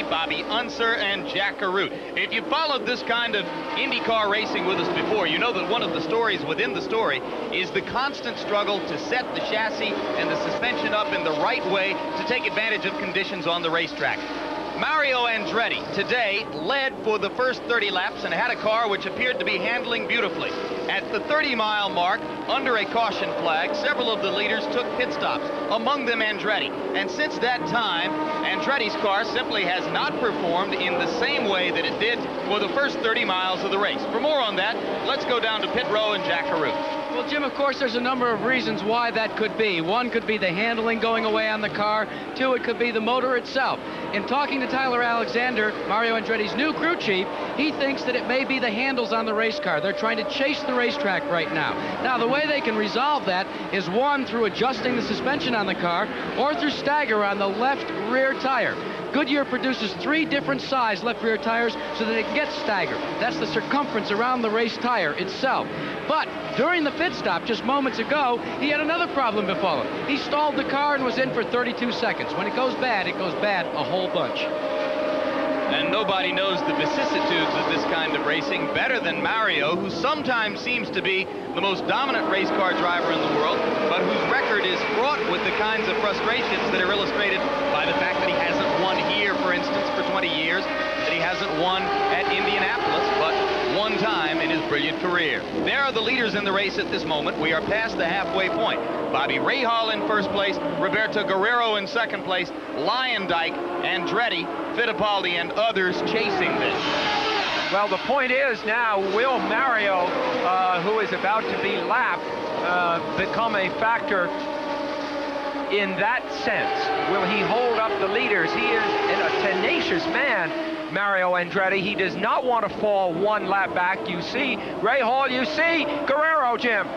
Bobby Unser and Jack Arute. If you followed this kind of IndyCar racing with us before, you know that one of the stories within the story is the constant struggle to set the chassis and the suspension up in the right way to take advantage of conditions on the racetrack. Mario Andretti today led for the first 30 laps and had a car which appeared to be handling beautifully. At the 30-mile mark, under a caution flag, several of the leaders took pit stops, among them Andretti. And since that time, Andretti's car simply has not performed in the same way that it did for the first 30 miles of the race. For more on that, let's go down to pit row and Jack Arute. Well, Jim, of course, there's a number of reasons why that could be. One could be the handling going away on the car. Two, it could be the motor itself. In talking to Tyler Alexander, Mario Andretti's new crew chief, he thinks that it may be the handles on the race car. They're trying to chase the racetrack right now. Now, the way they can resolve that is, one, through adjusting the suspension on the car, or through stagger on the left rear tire. Goodyear produces 3 different size left rear tires so that it gets staggered. That's the circumference around the race tire itself. But during the pit stop just moments ago, he had another problem befall him. He stalled the car and was in for 32 seconds. When it goes bad a whole bunch. And nobody knows the vicissitudes of this kind of racing better than Mario, who sometimes seems to be the most dominant race car driver in the world, but whose record is fraught with the kinds of frustrations that are illustrated by the fact that he hasn't won here, for instance, for 20 years, that he hasn't won at Indianapolis, but one time in his brilliant career. There are the leaders in the race at this moment. We are past the halfway point. Bobby Rahal in first place, Roberto Guerrero in second place, Lyondike, Andretti, Fittipaldi, and others chasing this. Well, the point is now, will Mario, who is about to be lapped, become a factor in that sense? Will he hold up the leaders? He is a tenacious man, Mario Andretti. He does not want to fall one lap back. You see Rahal, you see Guerrero, Jim.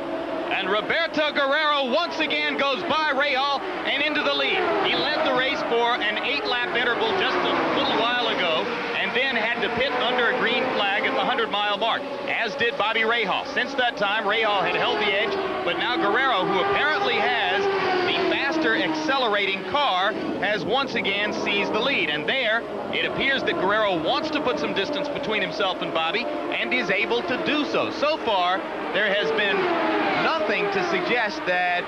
And Roberto Guerrero once again goes by Rahal and into the lead. He led the race for an 8-lap interval just a little while ago, and then had to pit under a green flag at the 100-mile mark, as did Bobby Rahal. Since that time, Rahal had held the edge, but now Guerrero, who apparently has faster accelerating car has once again seized the lead. And there, it appears that Guerrero wants to put some distance between himself and Bobby, and is able to do so. So far, there has been nothing to suggest that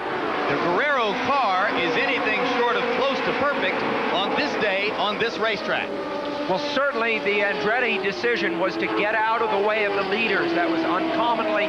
the Guerrero car is anything short of close to perfect on this day, on this racetrack. Well, certainly the Andretti decision was to get out of the way of the leaders. That was uncommonly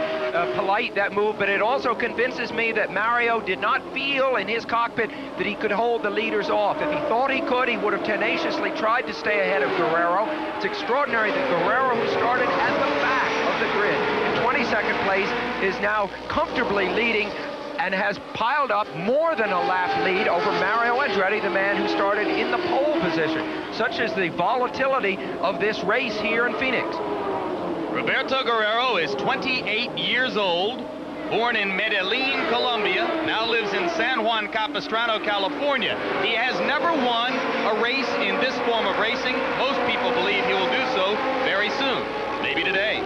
polite, that move, but it also convinces me that Mario did not feel in his cockpit that he could hold the leaders off. If he thought he could, he would have tenaciously tried to stay ahead of Guerrero. It's extraordinary that Guerrero, who started at the back of the grid in 22nd place, is now comfortably leading and has piled up more than a lap lead over Mario Andretti, the man who started in the pole position. Such is the volatility of this race here in Phoenix. Roberto Guerrero is 28 years old, born in Medellin, Colombia, now lives in San Juan Capistrano, California. He has never won a race in this form of racing. Most people believe he will do so very soon, maybe today.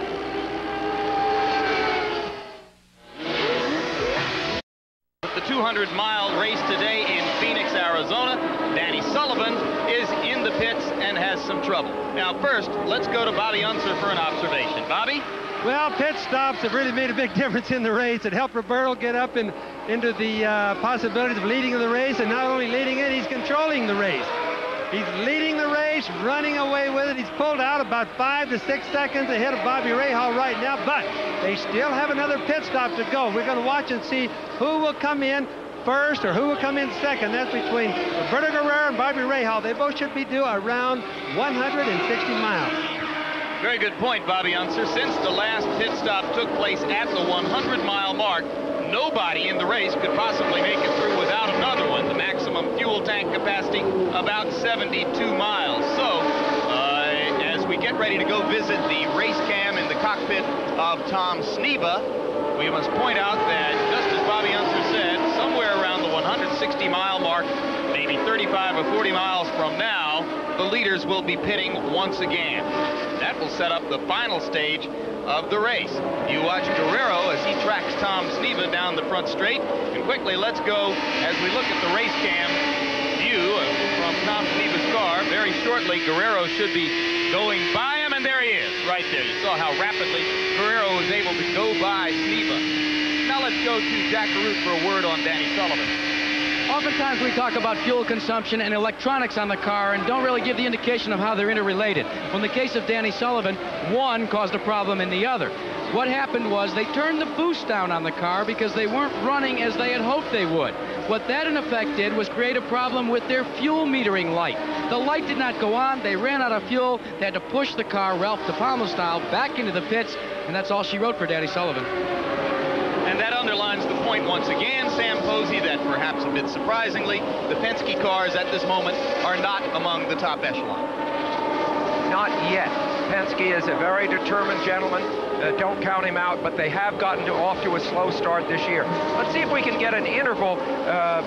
The 200-mile race today in Phoenix, Arizona. Danny Sullivan is in the pits and has some trouble. Now, first, let's go to Bobby Unser for an observation. Bobby? Well, pit stops have really made a big difference in the race. It helped Roberto get up into the possibilities of leading the race, and not only leading it, he's controlling the race. He's leading the race, running away with it. He's pulled out about 5 to 6 seconds ahead of Bobby Rahal right now, but they still have another pit stop to go. We're going to watch and see who will come in first or who will come in second. That's between Roberto Guerrero and Bobby Rahal. They both should be due around 160 miles. Very good point, Bobby Unser. Since the last pit stop took place at the 100-mile mark, nobody in the race could possibly make it through without another one. The maximum fuel tank capacity, about 72 miles. So, as we get ready to go visit the race cam in the cockpit of Tom Sneva, we must point out that, just as Bobby Unser said, somewhere around the 160-mile mark, maybe 35 or 40 miles from now, the leaders will be pitting once again. That will set up the final stage of the race. You watch Guerrero as he tracks Tom Sneva down the front straight. And quickly, let's go as we look at the race cam view from Tom Sneva's car. Very shortly, Guerrero should be going by him, and there he is, right there. You saw how rapidly Guerrero was able to go by Sneva. Now let's go to Jack Carruth for a word on Danny Sullivan. Oftentimes we talk about fuel consumption and electronics on the car and don't really give the indication of how they're interrelated. Well, in the case of Danny Sullivan, one caused a problem in the other. What happened was they turned the boost down on the car because they weren't running as they had hoped they would. What that in effect did was create a problem with their fuel metering light. The light did not go on, they ran out of fuel, they had to push the car, Ralph DePalma style, back into the pits, and that's all she wrote for Danny Sullivan. And that underlines the point once again, Sam Posey, that perhaps a bit surprisingly, the Penske cars at this moment are not among the top echelon. Not yet. Penske is a very determined gentleman. Don't count him out, but they have gotten off to a slow start this year. Let's see if we can get an interval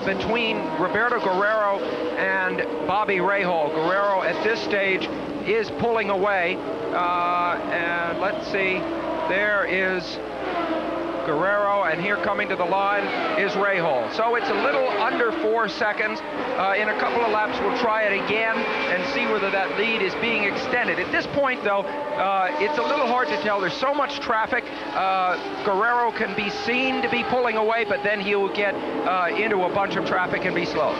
between Roberto Guerrero and Bobby Rahal. Guerrero at this stage is pulling away. And let's see, there is Guerrero, and here coming to the line is Rahal. So it's a little under 4 seconds. In a couple of laps, we'll try it again and see whether that lead is being extended. At this point, though, it's a little hard to tell. There's so much traffic. Guerrero can be seen to be pulling away, but then he'll get into a bunch of traffic and be slow.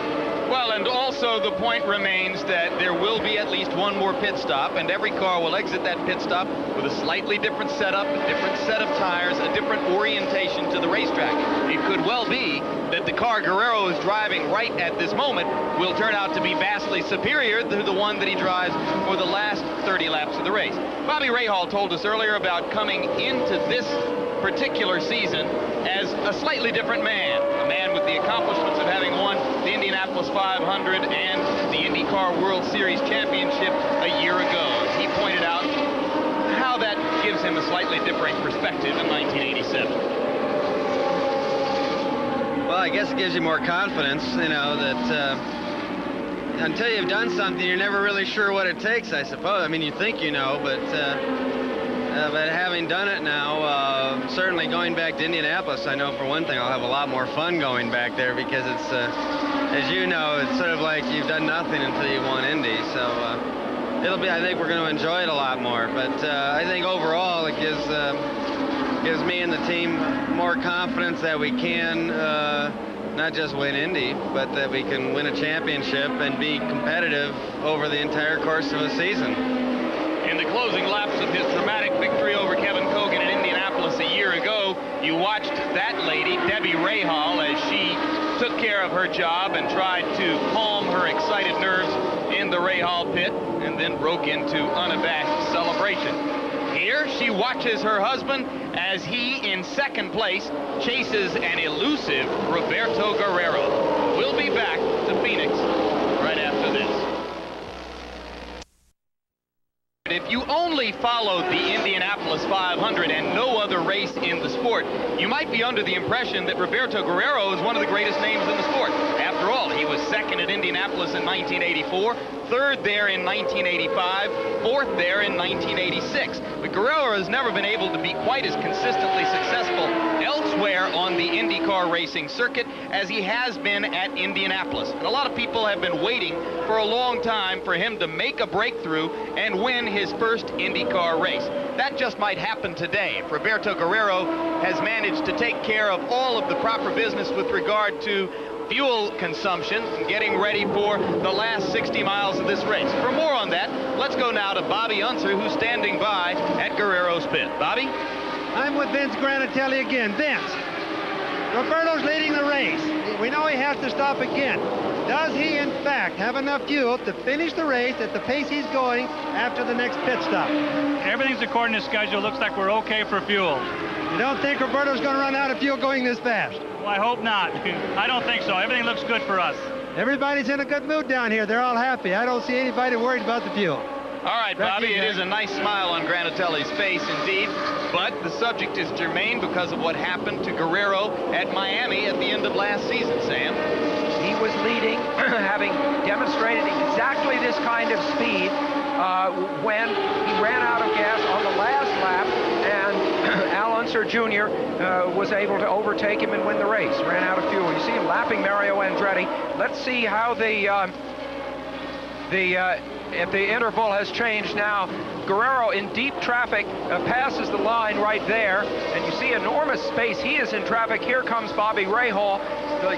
Well, and also the point remains that there will be at least one more pit stop, and every car will exit that pit stop with a slightly different setup, a different set of tires, a different orientation to the racetrack. It could well be that the car Guerrero is driving right at this moment will turn out to be vastly superior to the one that he drives for the last 30 laps of the race. Bobby Rahal told us earlier about coming into this particular season as a slightly different man, a man with the accomplishments of having won the Indianapolis 500 and the IndyCar World Series Championship a year ago. He pointed out how that gives him a slightly different perspective in 1987. Well, I guess it gives you more confidence, you know, that until you've done something, you're never really sure what it takes, I suppose. I mean, you think you know, but but having done it now, certainly going back to Indianapolis, I know for one thing I'll have a lot more fun going back there because it's, as you know, it's sort of like you've done nothing until you won Indy. So it'll be, I think we're going to enjoy it a lot more. But I think overall it gives me and the team more confidence that we can not just win Indy, but that we can win a championship and be competitive over the entire course of a season. In the closing laps of his dramatic victory over Kevin Kogan in Indianapolis a year ago, you watched that lady, Debbie Rahal, as she took care of her job and tried to calm her excited nerves in the Rahal pit and then broke into unabashed celebration. Here, she watches her husband as he, in second place, chases an elusive Roberto Guerrero. We'll be back to Phoenix right after this. If you only followed the Indianapolis 500 and no other race in the sport, you might be under the impression that Roberto Guerrero is one of the greatest names in the sport. After all, he was second at Indianapolis in 1984, third there in 1985, fourth there in 1986. But Guerrero has never been able to be quite as consistently successful elsewhere on the IndyCar racing circuit as he has been at Indianapolis. And a lot of people have been waiting for a long time for him to make a breakthrough and win his first IndyCar race. That just might happen today if Roberto Guerrero has managed to take care of all of the proper business with regard to fuel consumption and getting ready for the last 60 miles of this race. For more on that, let's go now to Bobby Unser, who's standing by at Guerrero's pit. Bobby? I'm with Vince Granatelli again. Vince, Roberto's leading the race. We know he has to stop again. Does he, in fact, have enough fuel to finish the race at the pace he's going after the next pit stop? Everything's according to schedule. Looks like we're okay for fuel. You don't think Roberto's going to run out of fuel going this fast? Well, I hope not. I don't think so. Everything looks good for us. Everybody's in a good mood down here. They're all happy. I don't see anybody worried about the fuel. All right, Bobby, it is a nice smile on Granatelli's face indeed, but the subject is germane because of what happened to Guerrero at Miami at the end of last season, Sam. He was leading, having demonstrated exactly this kind of speed when he ran out of gas on the last lap, and Al Unser Jr. Was able to overtake him and win the race. Ran out of fuel. You see him lapping Mario Andretti. Let's see how if the interval has changed now. Guerrero in deep traffic passes the line right there, and you see enormous space. He is in traffic. Here comes Bobby Rahal. The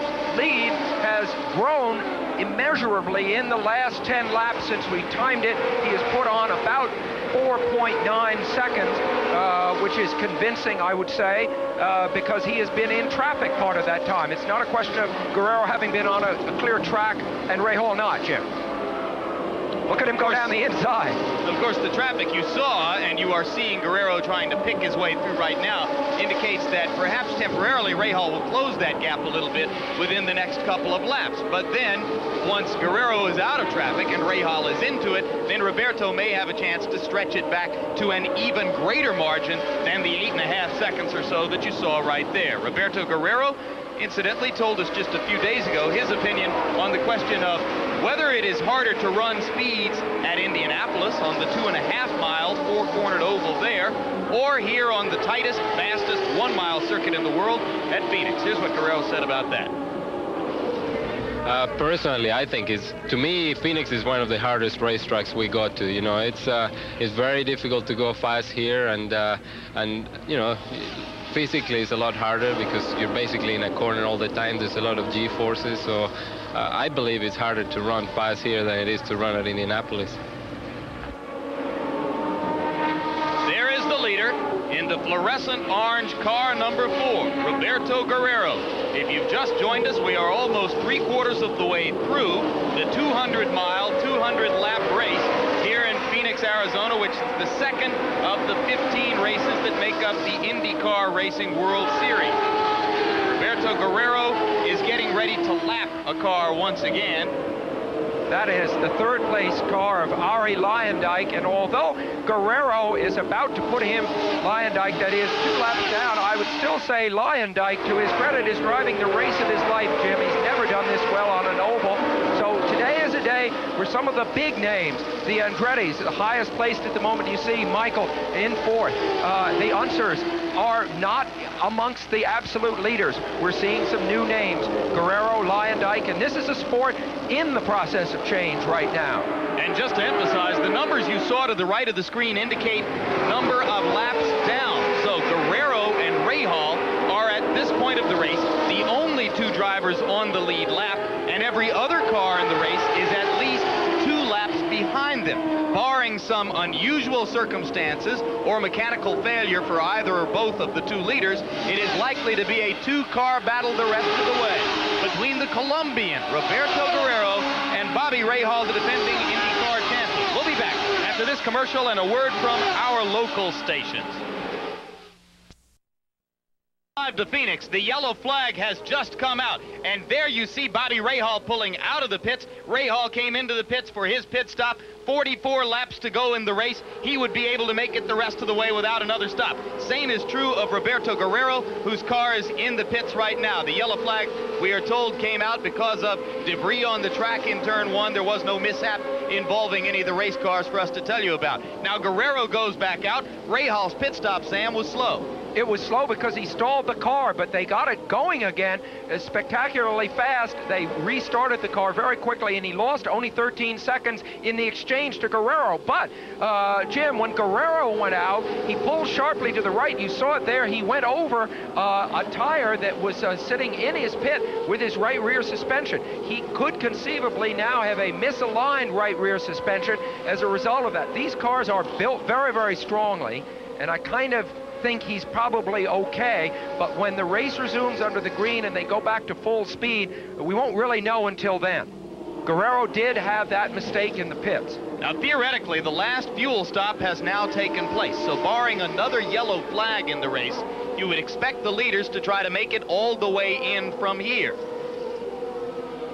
lead has grown immeasurably in the last 10 laps since we timed it. He has put on about 4.9 seconds, which is convincing, I would say, because he has been in traffic part of that time. It's not a question of Guerrero having been on a clear track and Rahal not, Jim. Look at him go down the inside. Of course, the traffic you saw, and you are seeing Guerrero trying to pick his way through right now, indicates that perhaps temporarily Rahal will close that gap a little bit within the next couple of laps. But then, once Guerrero is out of traffic and Rahal is into it, then Roberto may have a chance to stretch it back to an even greater margin than the 8.5 seconds or so that you saw right there. Roberto Guerrero, incidentally, told us just a few days ago his opinion on the question of whether it is harder to run speeds at Indianapolis on the 2.5-mile, four-cornered oval there, or here on the tightest, fastest 1-mile circuit in the world at Phoenix. Here's what Guerrero said about that. Personally, I think to me, Phoenix is one of the hardest racetracks we got to. You know, it's very difficult to go fast here, and you know, physically it's a lot harder because you're basically in a corner all the time. There's a lot of G-forces, so I believe it's harder to run fast here than it is to run at Indianapolis. There is the leader in the fluorescent orange car number 4, Roberto Guerrero. If you've just joined us, we are almost 3/4 of the way through the 200-mile, 200-lap race here in Phoenix, Arizona, which is the second of the 15 races that make up the IndyCar Racing World Series. Roberto Guerrero is getting ready to lap a car once again. That is the third-place car of Ari Leyendijk, and although Guerrero is about to put him, Leyendijk, that is, 2 laps down, I would still say Leyendijk, to his credit, is driving the race of his life, Jim. He's never done this well on an oval. So today is a day way were some of the big names. The Andretti's, the highest placed at the moment. You see Michael in fourth. The Unsers are not amongst the absolute leaders. We're seeing some new names, Guerrero, Lyondike, and this is a sport in the process of change right now. And just to emphasize, the numbers you saw to the right of the screen indicate number of laps down. So Guerrero and Rahal are at this point of the race the only two drivers on the lead lap, and every other car in the race is at least 2 laps behind them. Barring some unusual circumstances or mechanical failure for either or both of the two leaders, it is likely to be a 2-car battle the rest of the way between the Colombian Roberto Guerrero and Bobby Rahal, the defending IndyCar champion. We'll be back after this commercial and a word from our local stations. To Phoenix, the yellow flag has just come out, and there you see Bobby Rahal pulling out of the pits. Rahal came into the pits for his pit stop. 44 laps to go in the race. He would be able to make it the rest of the way without another stop. Same is true of Roberto Guerrero, whose car is in the pits right now. The yellow flag, we are told, came out because of debris on the track in turn 1. There was no mishap involving any of the race cars for us to tell you about. Now Guerrero goes back out. Rahal's pit stop, Sam, was slow. It was slow because he stalled the car, but they got it going again spectacularly fast. They restarted the car very quickly, and he lost only 13 seconds in the exchange to Guerrero. But, Jim, when Guerrero went out, he pulled sharply to the right. You saw it there. He went over a tire that was sitting in his pit with his right rear suspension. He could conceivably now have a misaligned right rear suspension as a result of that. These cars are built very, very strongly, and I kind of think he's probably okay, but when the race resumes under the green and they go back to full speed, we won't really know until then. Guerrero did have that mistake in the pits. Now, theoretically, the last fuel stop has now taken place, so barring another yellow flag in the race, you would expect the leaders to try to make it all the way in from here.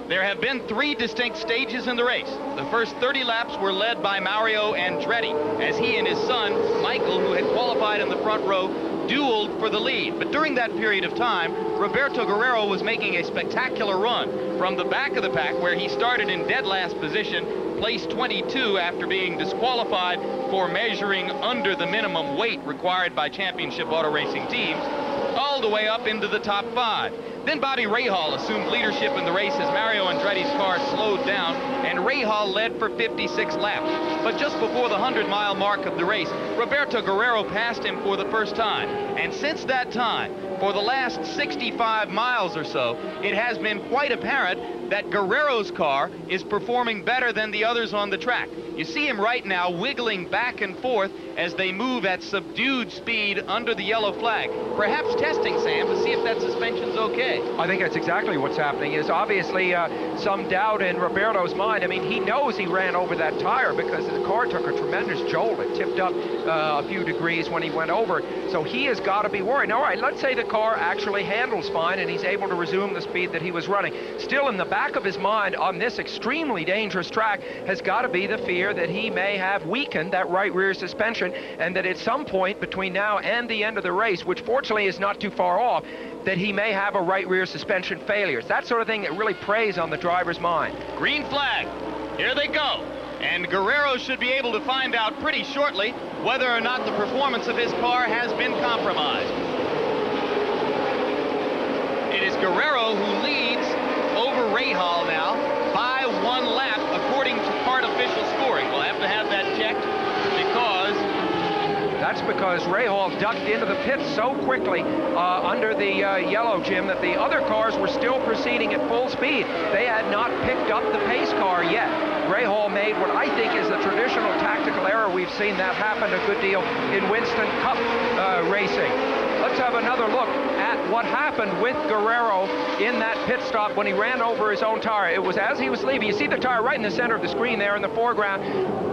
There have been 3 distinct stages in the race. The first 30 laps were led by Mario Andretti, as he and his son, Michael, who had qualified in the front row, dueled for the lead. But during that period of time, Roberto Guerrero was making a spectacular run from the back of the pack, where he started in dead last position, place 22 after being disqualified for measuring under the minimum weight required by championship auto racing teams, all the way up into the top 5. Then Bobby Rahal assumed leadership in the race as Mario Andretti's car slowed down, and Rahal led for 56 laps. But just before the 100-mile mark of the race, Roberto Guerrero passed him for the first time. And since that time, for the last 65 miles or so, it has been quite apparent that Guerrero's car is performing better than the others on the track. You see him right now wiggling back and forth as they move at subdued speed under the yellow flag. Perhaps testing, Sam, to see if that suspension's okay. I think that's exactly what's happening. Is obviously some doubt in Roberto's mind. I mean, he knows he ran over that tire because the car took a tremendous jolt. It tipped up a few degrees when he went over. So he has got to be worried. All right, let's say the car actually handles fine and he's able to resume the speed that he was running. Still in the back of his mind on this extremely dangerous track has got to be the fear that he may have weakened that right rear suspension, and that at some point between now and the end of the race, which fortunately is not too far off, that he may have a right rear suspension failure. It's that sort of thing that really preys on the driver's mind. Green flag. Here they go. And Guerrero should be able to find out pretty shortly whether or not the performance of his car has been compromised. It is Guerrero who leads over Rahal now by 1 lap according to part official scoring. We'll have to have that checked because... That's because Rahal ducked into the pits so quickly under the yellow, Jim, that the other cars were still proceeding at full speed. They had not picked up the pace car yet. Rahal made what I think is the traditional tactical error. We've seen that happen a good deal in Winston Cup racing. Let's have another look at what happened with Guerrero in that pit stop when he ran over his own tire. It was as he was leaving. You see the tire right in the center of the screen there in the foreground.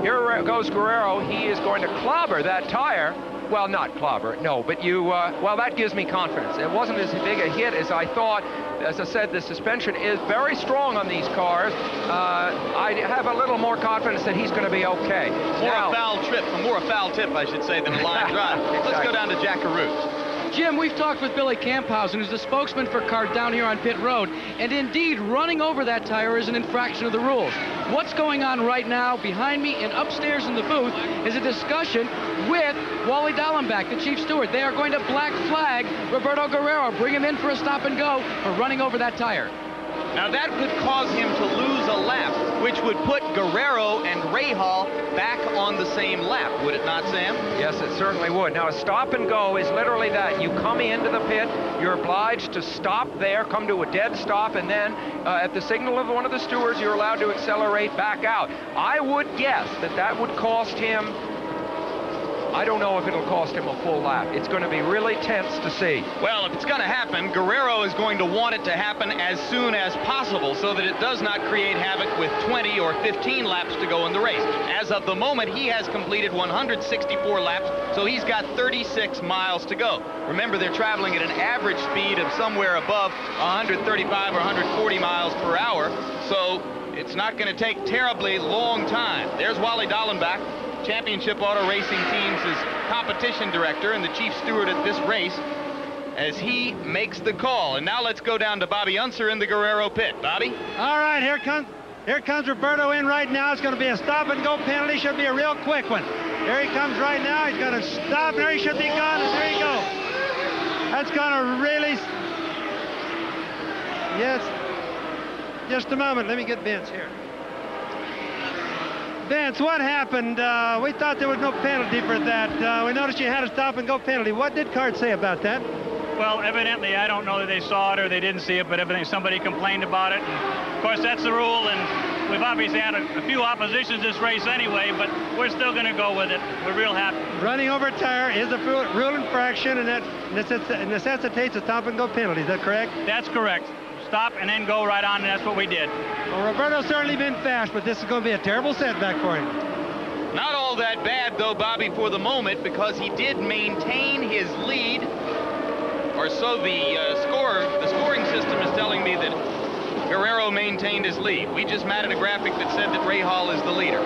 Here goes Guerrero. He is going to clobber that tire. Well, not clobber, no, but well, that gives me confidence. It wasn't as big a hit as I thought. As I said, the suspension is very strong on these cars. I have a little more confidence that he's going to be okay. More a foul tip, I should say, than a line drive. Exactly. Let's go down to Jack Arute. Jim, we've talked with Billy Camphausen, who's the spokesman for CART down here on pit road, and indeed, running over that tire is an infraction of the rules. What's going on right now behind me and upstairs in the booth is a discussion with Wally Dallenbach, the chief steward. They are going to black flag Roberto Guerrero, bring him in for a stop and go for running over that tire. Now that could cause him to lose a lap, which would put Guerrero and Rahal back on the same lap, would it not, Sam? Yes, it certainly would. Now, a stop and go is literally that. You come into the pit, you're obliged to stop there, come to a dead stop, and then at the signal of one of the stewards, you're allowed to accelerate back out. I would guess that that would cost him, I don't know if it'll cost him a full lap. It's going to be really tense to see. Well, if it's going to happen, Guerrero is going to want it to happen as soon as possible so that it does not create havoc with 20 or 15 laps to go in the race. As of the moment, he has completed 164 laps, so he's got 36 miles to go. Remember, they're traveling at an average speed of somewhere above 135 or 140 miles per hour, so it's not going to take terribly long time. There's Wally Dallenbach, Championship Auto Racing Teams' competition director and the chief steward at this race, as he makes the call. And now let's go down to Bobby Unser in the Guerrero pit. Bobby? All right, here comes Roberto in right now. It's going to be a stop and go penalty. Should be a real quick one. Here he comes right now. He's going to stop, and there he should be gone, and there you go. That's going to really... Yes. Just a moment. Let me get Vince here. Vince, what happened? We thought there was no penalty for that. We noticed you had a stop and go penalty. What did CART say about that? Well, evidently, I don't know that they saw it or they didn't see it, but evidently somebody complained about it. And of course, that's the rule, and we've obviously had a few oppositions this race anyway, but we're still going to go with it. We're real happy. Running over a tire is a rule infraction, and that necessitates a stop and go penalty. Is that correct? That's correct. Stop and then go right on, and that's what we did. Well, Roberto's certainly been fast, but this is going to be a terrible setback for him. Not all that bad, though, Bobby, for the moment, because he did maintain his lead, or so the scoring system is telling me that Guerrero maintained his lead. We just matted a graphic that said that Rahal is the leader.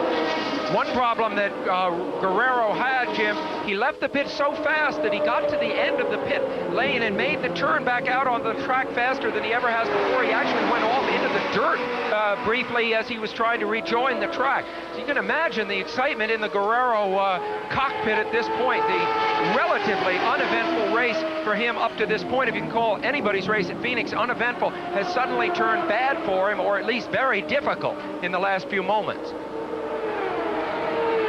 One problem that Guerrero had, Jim, he left the pit so fast that he got to the end of the pit lane and made the turn back out on the track faster than he ever has before. He actually went off into the dirt briefly as he was trying to rejoin the track. So you can imagine the excitement in the Guerrero cockpit at this point. The relatively uneventful race for him up to this point, if you can call anybody's race at Phoenix uneventful, has suddenly turned bad for him, or at least very difficult in the last few moments.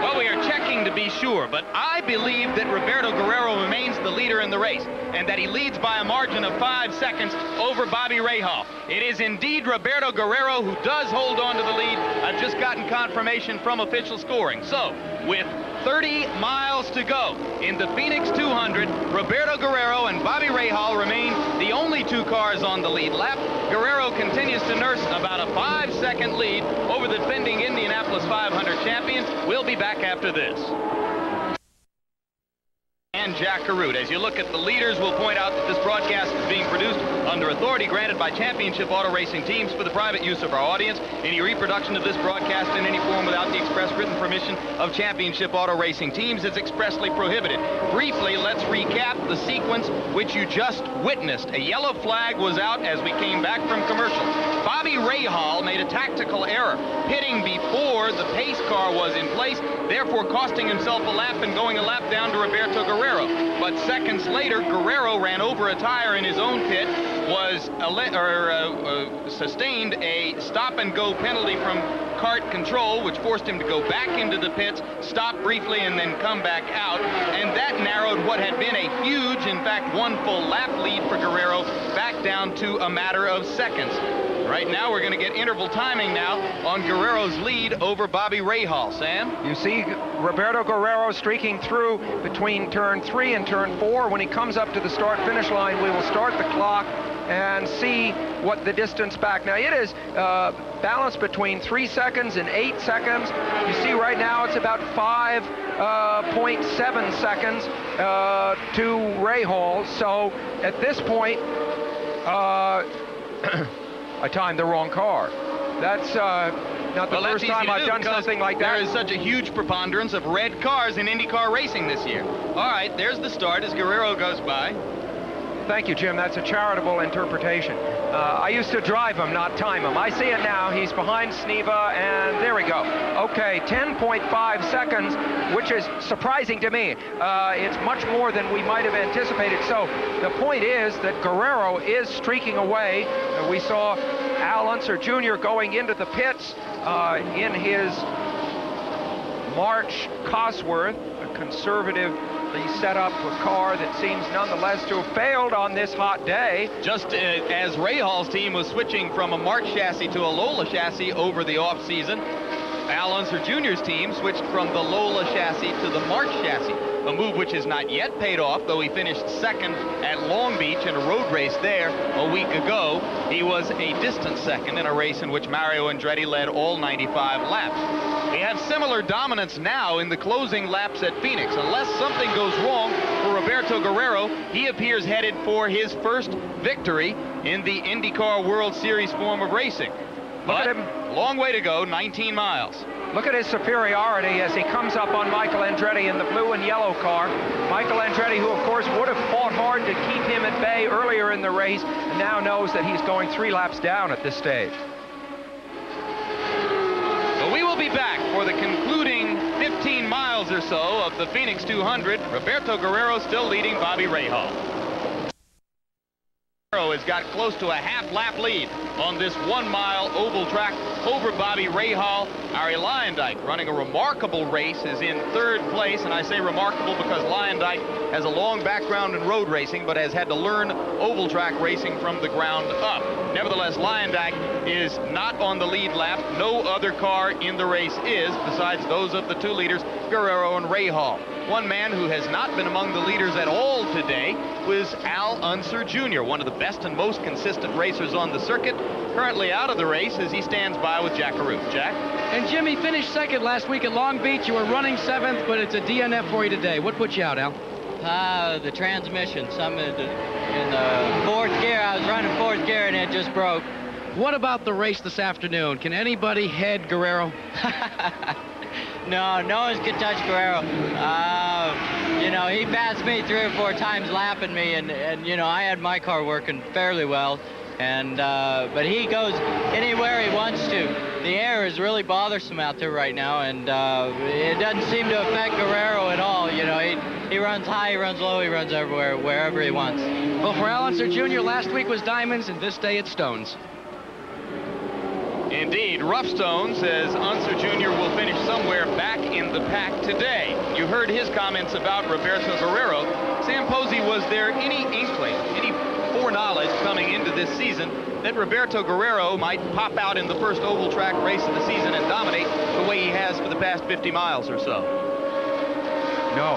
Well, we are checking to be sure, but I believe that Roberto Guerrero remains the leader in the race, and that he leads by a margin of 5 seconds over Bobby Rahal. It is indeed Roberto Guerrero who does hold on to the lead. I've just gotten confirmation from official scoring. So, with 30 miles to go in the Phoenix 200, Roberto Guerrero and Bobby Rahal remain the only two cars on the lead lap. Guerrero continues to nurse about a 5-second lead over the defending Indianapolis 500 champions. We'll be back after this. And Jack Carute. As you look at the leaders, we'll point out that this broadcast is being produced under authority granted by Championship Auto Racing Teams for the private use of our audience. Any reproduction of this broadcast in any form without the express written permission of Championship Auto Racing Teams is expressly prohibited. Briefly, let's recap the sequence which you just witnessed. A yellow flag was out as we came back from commercial. Bobby Rahal made a tactical error, pitting before the pace car was in place, therefore costing himself a lap and going a lap down to Roberto Guerrero. But seconds later, Guerrero ran over a tire in his own pit, sustained a stop-and-go penalty from CART control, which forced him to go back into the pits, stop briefly, and then come back out. And that narrowed what had been a huge, in fact, one full lap lead for Guerrero back down to a matter of seconds. Right now, we're going to get interval timing now on Guerrero's lead over Bobby Rahal. Sam? You see Roberto Guerrero streaking through between turn 3 and turn 4. When he comes up to the start-finish line, we will start the clock and see what the distance back. Now, it is balanced between 3 seconds and 8 seconds. You see right now it's about 5.7 seconds to Rahal. So at this point, I timed the wrong car. That's not the first time I've done something like that. There is such a huge preponderance of red cars in IndyCar racing this year. All right, there's the start as Guerrero goes by. Thank you, Jim. That's a charitable interpretation. I used to drive him, not time him. I see it now. He's behind Sneva, and there we go. Okay, 10.5 seconds, which is surprising to me. It's much more than we might have anticipated. So the point is that Guerrero is streaking away. We saw Al Unser Jr. going into the pits in his March Cosworth, a conservatively set up a car that seems nonetheless to have failed on this hot day. Just as Rahaal's team was switching from a March chassis to a Lola chassis over the off-season, Al Unser Jr.'s team switched from the Lola chassis to the March chassis, a move which has not yet paid off, though he finished second at Long Beach in a road race there a week ago. He was a distant second in a race in which Mario Andretti led all 95 laps. We have similar dominance now in the closing laps at Phoenix. Unless something goes wrong for Roberto Guerrero, he appears headed for his first victory in the IndyCar World Series form of racing. But long way to go, 19 miles. Look at his superiority as he comes up on Michael Andretti in the blue and yellow car. Michael Andretti, who of course would have fought hard to keep him at bay earlier in the race, and now knows that he's going 3 laps down at this stage. So we will be back for the concluding 15 miles or so of the Phoenix 200. Roberto Guerrero still leading Bobby Rahal. Has got close to a half-lap lead on this 1-mile oval track over Bobby Rahal. Ari Luyendyk, running a remarkable race, is in 3rd place, and I say remarkable because Luyendyk has a long background in road racing but has had to learn oval track racing from the ground up. Nevertheless, Luyendyk is not on the lead lap. No other car in the race is, besides those of the 2 leaders, Guerrero and Rahal. One man who has not been among the leaders at all today was Al Unser Jr., one of the best and most consistent racers on the circuit, currently out of the race as he stands by with Jack Arute. Jack? And Jimmy finished 2nd last week at Long Beach. You were running 7th, but it's a DNF for you today. What put you out, Al? The transmission. Some in the 4th gear. I was running 4th gear and it just broke. What about the race this afternoon? Can anybody head Guerrero? No, no one can touch Guerrero. You know, he passed me 3 or 4 times lapping me, and you know, I had my car working fairly well. And but he goes anywhere he wants to. The air is really bothersome out there right now, and it doesn't seem to affect Guerrero at all. You know, he runs high, he runs low, he runs everywhere, wherever he wants. Well, for Al Unser Jr., last week was diamonds, and this day it's stones. Indeed, rough stones, as Unser Jr. will finish somewhere back in the pack today. You heard his comments about Roberto Guerrero. Sam Posey, was there any inkling, any foreknowledge coming into this season that Roberto Guerrero might pop out in the first oval track race of the season and dominate the way he has for the past 50 miles or so? No,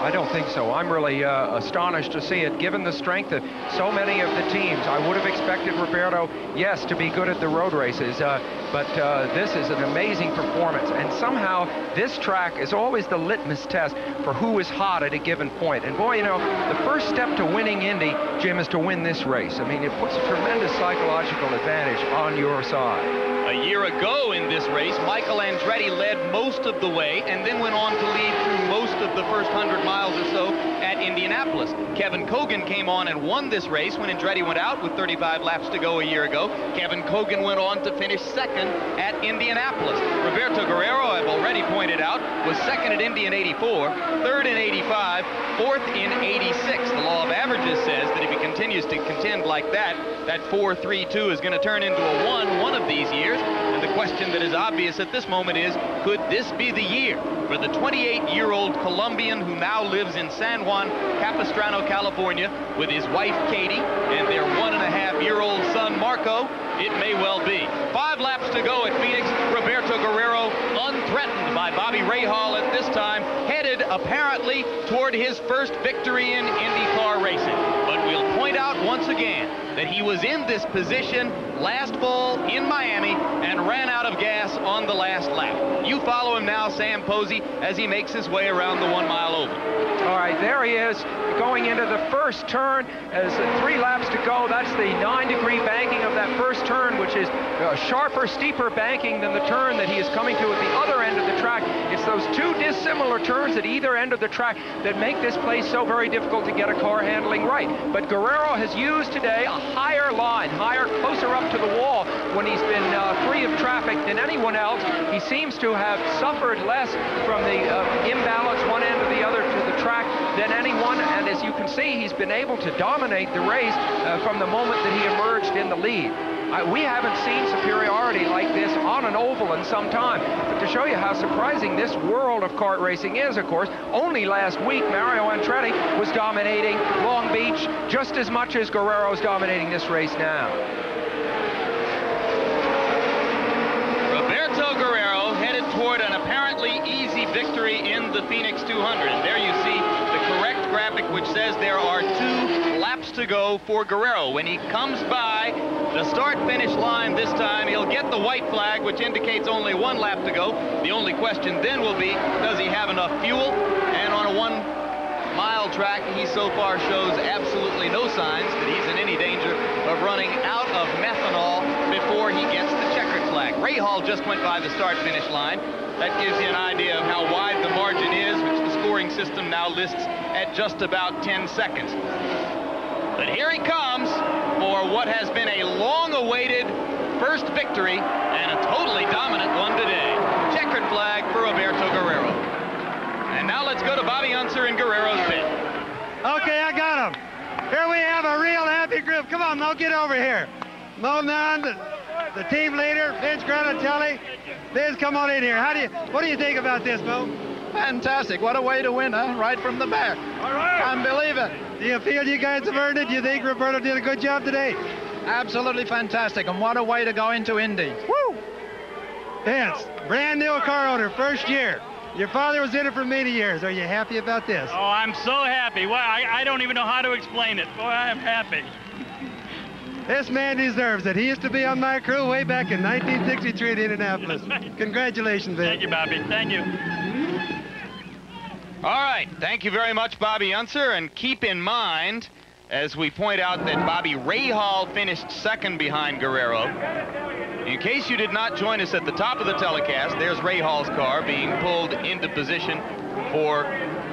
I don't think so. I'm really astonished to see it, given the strength of so many of the teams. I would have expected Roberto, yes, to be good at the road races, but this is an amazing performance. And somehow, this track is always the litmus test for who is hot at a given point. And boy, you know, the first step to winning Indy, Jim, is to win this race. I mean, it puts a tremendous psychological advantage on your side. A year ago in this race, Michael Andretti led most of the way and then went on to lead through most of the first 100 miles or so at Indianapolis. Kevin Kogan came on and won this race when Andretti went out with 35 laps to go a year ago. Kevin Kogan went on to finish 2nd at Indianapolis. Roberto Guerrero, I've already pointed out, was 2nd at Indy in 84, 3rd in 85, 4th in 86. The law of averages says that if he continues to contend like that, that 4.32 is going to turn into a 1 one of these years. And the question that is obvious at this moment is, could this be the year for the 28-year-old Colombian who now lives in San Juan Capistrano, California, with his wife Katie and their 1.5-year-old son Marco? It may well be. 5 laps to go at Phoenix. Roberto Guerrero unthreatened by Bobby Rahal at this time, headed apparently toward his first victory in IndyCar racing. But we'll point out once again that he was in this position last fall in Miami and ran out of gas on the last lap. You follow him now, Sam Posey, as he makes his way around the 1-mile oval. All right, there he is, going into the first turn as 3 laps to go. That's the 9-degree banking of that that first turn, which is a sharper, steeper banking than the turn that he is coming to at the other end of the track. It's those two dissimilar turns at either end of the track that make this place so very difficult to get a car handling right. But Guerrero has used today a higher line, closer up to the wall when he's been free of traffic than anyone else. He seems to have suffered less from the imbalance one end or the other to the track than anyone, and as you can see, he's been able to dominate the race from the moment that he emerged in the lead. We haven't seen superiority like this on an oval in some time. But to show you how surprising this world of kart racing is, of course, only last week Mario Andretti was dominating Long Beach just as much as Guerrero's dominating this race now. Roberto Guerrero headed toward an apparently easy victory in the Phoenix 200. And there you see the correct graphic which says there are 2 laps to go for Guerrero. When he comes by the start-finish line this time, he'll get the white flag, which indicates only 1 lap to go. The only question then will be, does he have enough fuel? And on a 1-mile track, he so far shows absolutely no signs that he's in any danger of running out of methanol before he gets the checkered flag. Ray Hall just went by the start-finish line. That gives you an idea of how wide the margin is, which the scoring system now lists at just about 10 seconds. But here he comes for what has been a long-awaited first victory and a totally dominant one today. Checkered flag for Roberto Guerrero. And now let's go to Bobby Unser in Guerrero's pit. Okay, I got him. Here we have a real happy group. Come on, Mo, get over here. Mo Nunn, the team leader, Vince Granatelli. Vince, come on in here. What do you think about this, Mo? Fantastic. What a way to win, huh? Right from the back. All right. Can't believe it. Do you feel you guys have earned it? Do you think Roberto did a good job today? Absolutely fantastic. And what a way to go into Indy. Woo! Vince, brand new car owner, first year. Your father was in it for many years. Are you happy about this? Oh, I'm so happy. Well, I don't even know how to explain it. Boy, I am happy. This man deserves it. He used to be on my crew way back in 1963 in Indianapolis. Congratulations, Vince. Thank you, Bobby. Thank you. All right, thank you very much, Bobby Unser, and keep in mind, as we point out, that Bobby Rahal finished second behind Guerrero. In case you did not join us at the top of the telecast, there's Rahal's car being pulled into position for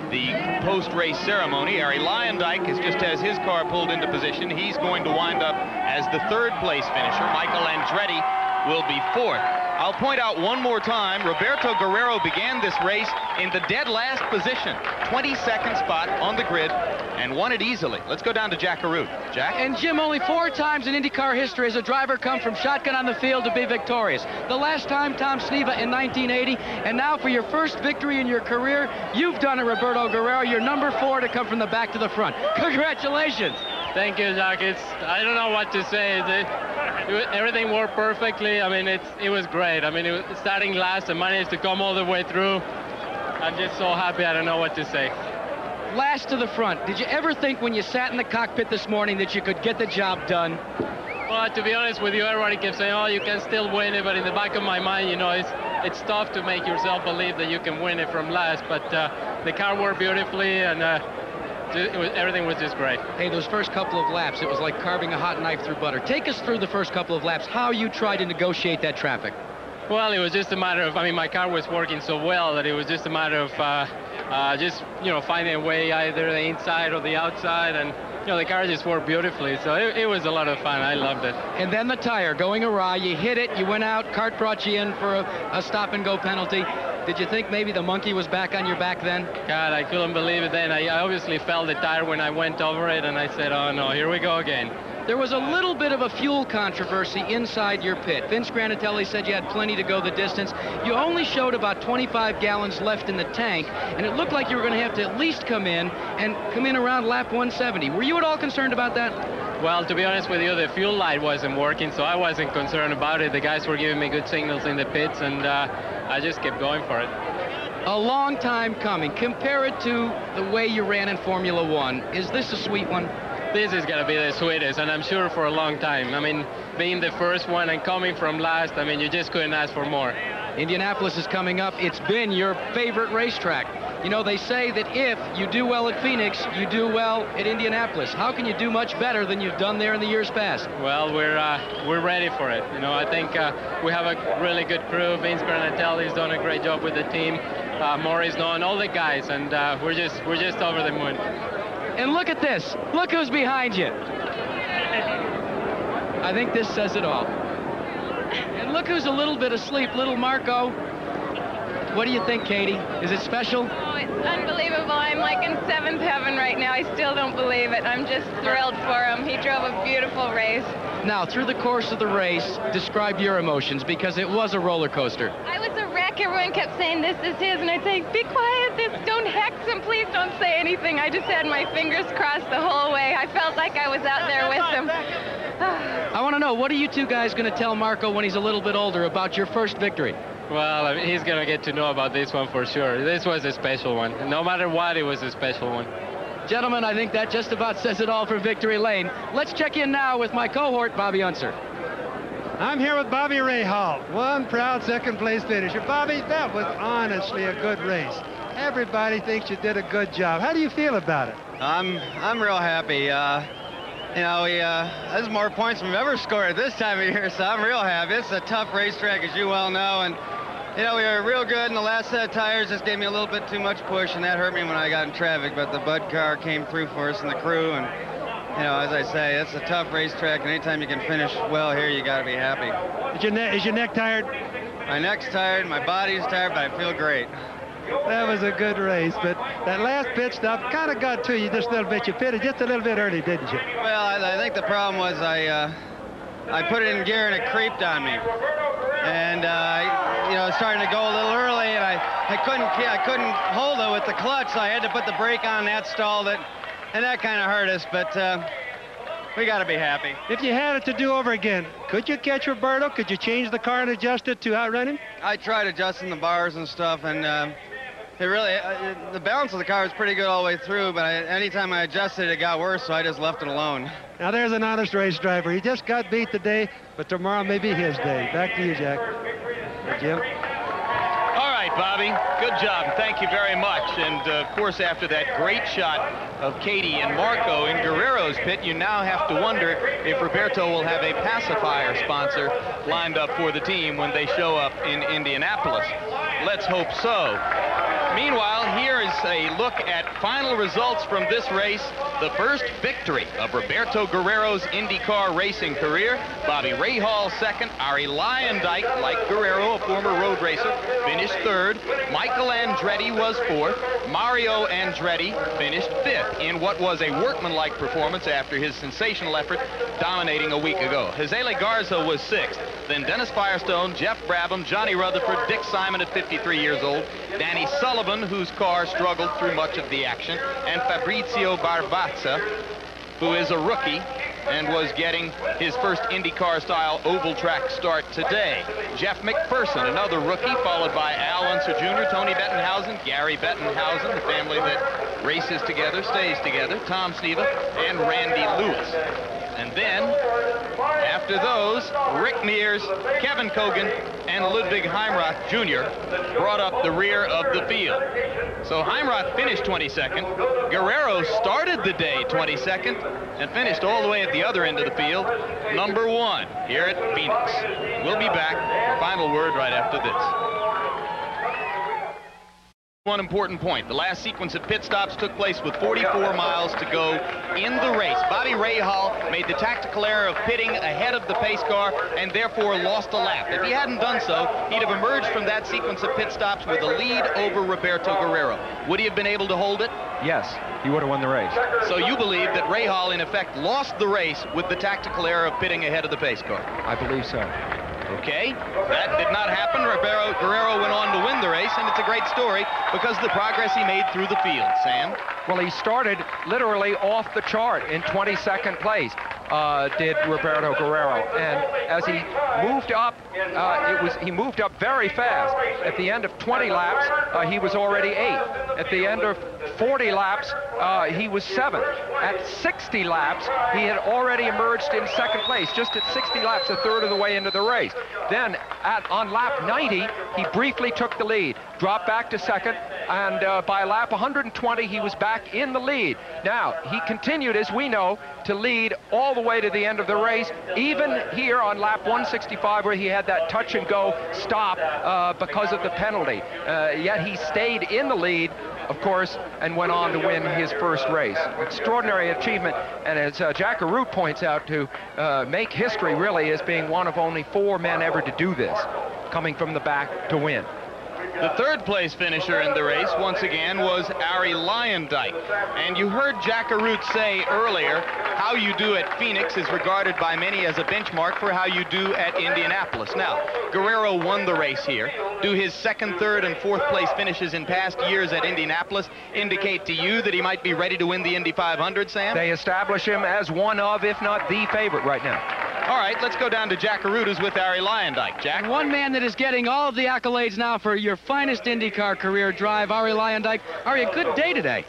the post-race ceremony. Harry Lyondike just has his car pulled into position. He's going to wind up as the third-place finisher. Michael Andretti will be fourth. I'll point out one more time, Roberto Guerrero began this race in the dead last position, 22nd spot on the grid, and won it easily. Let's go down to Jack Arute. Jack? And Jim, only 4 times in IndyCar history has a driver come from shotgun on the field to be victorious. The last time, Tom Sneva in 1980, and now for your first victory in your career, you've done it, Roberto Guerrero. You're number 4 to come from the back to the front. Congratulations. Thank you, Jack. I don't know what to say. Everything worked perfectly. I mean, it was great. I mean, it was starting last and managed to come all the way through. I'm just so happy. I don't know what to say. Last to the front. Did you ever think when you sat in the cockpit this morning that you could get the job done? Well, to be honest with you, everybody kept saying, oh, you can still win it. But in the back of my mind, you know, it's tough to make yourself believe that you can win it from last. But the car worked beautifully, and everything was just great. Hey, those first couple of laps, it was like carving a hot knife through butter. Take us through the first couple of laps, how you tried to negotiate that traffic. Well, it was just a matter of, I mean, my car was working so well that it was just a matter of just, you know, finding a way either the inside or the outside, and, you know, the car just worked beautifully. So it was a lot of fun. I loved it. And then the tire going awry, you hit it, you went out, kart brought you in for a stop-and-go penalty. Did you think maybe the monkey was back on your back then? God, I couldn't believe it then. I obviously felt the tire when I went over it, and I said, oh, no, here we go again. There was a little bit of a fuel controversy inside your pit. Vince Granatelli said you had plenty to go the distance. You only showed about 25 gallons left in the tank, and it looked like you were going to have to at least come in around lap 170. Were you at all concerned about that? Well, to be honest with you, the fuel light wasn't working, so I wasn't concerned about it. The guys were giving me good signals in the pits, and I just kept going for it. A long time coming. Compare it to the way you ran in Formula One. Is this a sweet one? This is going to be the sweetest, and I'm sure for a long time. I mean, being the first one and coming from last, I mean, you just couldn't ask for more. Indianapolis is coming up. It's been your favorite racetrack. You know, they say that if you do well at Phoenix, you do well at Indianapolis. How can you do much better than you've done there in the years past? Well, we're ready for it. You know, I think we have a really good crew. Vince Bernatelli's done a great job with the team. Maury's done, all the guys, and we're just over the moon. And look at this. Look who's behind you. I think this says it all. And look who's a little bit asleep, little Marco. What do you think, Katie? Is it special? Oh, it's unbelievable. I'm like in seventh heaven right now. I still don't believe it. I'm just thrilled for him. He drove a beautiful race. Now, through the course of the race, describe your emotions, because it was a roller coaster. I was a wreck. Everyone kept saying, this is his, and I'd say, be quiet, don't hex him, please don't say anything. I just had my fingers crossed the whole way. I felt like I was out there with him. I want to know, what are you two guys going to tell Marco when he's a little bit older about your first victory? Well, I mean, he's going to get to know about this one for sure. This was a special one. No matter what, it was a special one. Gentlemen, I think that just about says it all for Victory Lane. Let's check in now with my cohort, Bobby Unser. I'm here with Bobby Rahal, one proud second-place finisher. Bobby, that was honestly a good race. Everybody thinks you did a good job. How do you feel about it? I'm real happy. You know, there's more points than we've ever scored at this time of year, so I'm real happy. It's a tough racetrack, as you well know, and you know, we were real good, and the last set of tires just gave me a little bit too much push, and that hurt me when I got in traffic, but the Bud car came through for us and the crew, and you know, as I say, it's a tough racetrack, and anytime you can finish well here, you got to be happy. Is your neck tired? My neck's tired, my body's tired, but I feel great. That was a good race, but that last pit stop kind of got to you just a little bit. You pitted just a little bit early, didn't you? Well, I think the problem was I put it in gear and it creeped on me, and you know, starting to go a little early, and I couldn't hold it with the clutch, so I had to put the brake on. That stalled it, and that kind of hurt us, but we got to be happy. If you had it to do over again, could you catch Roberto? Could you change the car and adjust it to outrun him? I tried adjusting the bars and stuff, and it really, the balance of the car was pretty good all the way through, but anytime I adjusted it, it got worse, so I just left it alone. Now there's an honest race driver. He just got beat today, but tomorrow may be his day. Back to you, Jack. Jim. All right, Bobby, good job. Thank you very much. And, of course, after that great shot of Katie and Marco in Guerrero's pit, you now have to wonder if Roberto will have a pacifier sponsor lined up for the team when they show up in Indianapolis. Let's hope so. Meanwhile, here is a look at final results from this race. The first victory of Roberto Guerrero's IndyCar racing career. Bobby Rahal second. Ari Lyondike, like Guerrero, a former road racer, finished third. Michael Andretti was fourth. Mario Andretti finished fifth in what was a workmanlike performance after his sensational effort dominating a week ago. Jose Garza was sixth. Then Dennis Firestone, Jeff Brabham, Johnny Rutherford, Dick Simon at 53 years old, Danny Sullivan, whose car struggled through much of the action, and Fabrizio Barbazza, who is a rookie and was getting his first IndyCar-style oval track start today. Jeff McPherson, another rookie, followed by Al Unser Jr., Tony Bettenhausen, Gary Bettenhausen, the family that races together, stays together, Tom Sneva, and Randy Lewis. And then, after those, Rick Mears, Kevin Kogan, and Ludwig Heimroth Jr. brought up the rear of the field. So Heimroth finished 22nd. Guerrero started the day 22nd and finished all the way at the other end of the field, number one, here at Phoenix. We'll be back. Final word right after this. One important point. The last sequence of pit stops took place with 44 miles to go in the race. Bobby Rahal made the tactical error of pitting ahead of the pace car and therefore lost a lap. If he hadn't done so, he'd have emerged from that sequence of pit stops with a lead over Roberto Guerrero. Would he have been able to hold it? Yes, he would have won the race. So you believe that Rahal, in effect, lost the race with the tactical error of pitting ahead of the pace car? I believe so. Okay, that did not happen. Guerrero went on to win the race, and it's a great story because of the progress he made through the field. Sam? Well, he started literally off the chart in 22nd place, did Roberto Guerrero. And as he moved up, he moved up very fast. At the end of 20 laps, he was already 8th. At the end of 40 laps, he was 7th. At 60 laps, he had already emerged in 2nd place, just at 60 laps, a third of the way into the race. Then on lap 90, he briefly took the lead, dropped back to 2nd, and by lap 120, he was back in the lead. Now, he continued, as we know, to lead all the way to the end of the race, even here on lap 165, where he had that touch-and-go stop because of the penalty. Yet he stayed in the lead, of course, and went on to win his first race. Extraordinary achievement, and as Jack Arute points out, to make history really as being one of only 4 men ever to do this, coming from the back to win. The 3rd place finisher in the race, once again, was Arie Luyendyk. And you heard Jack Arute say earlier, how you do at Phoenix is regarded by many as a benchmark for how you do at Indianapolis. Now, Guerrero won the race here. Do his 2nd, 3rd, and 4th place finishes in past years at Indianapolis indicate to you that he might be ready to win the Indy 500, Sam? They establish him as one of, if not the favorite right now. All right, let's go down to Jack Arute, who's with Arie Luyendyk. Jack? One man that is getting all of the accolades now for your finest IndyCar career drive, Arie Luyendyk. Arie, a good day today.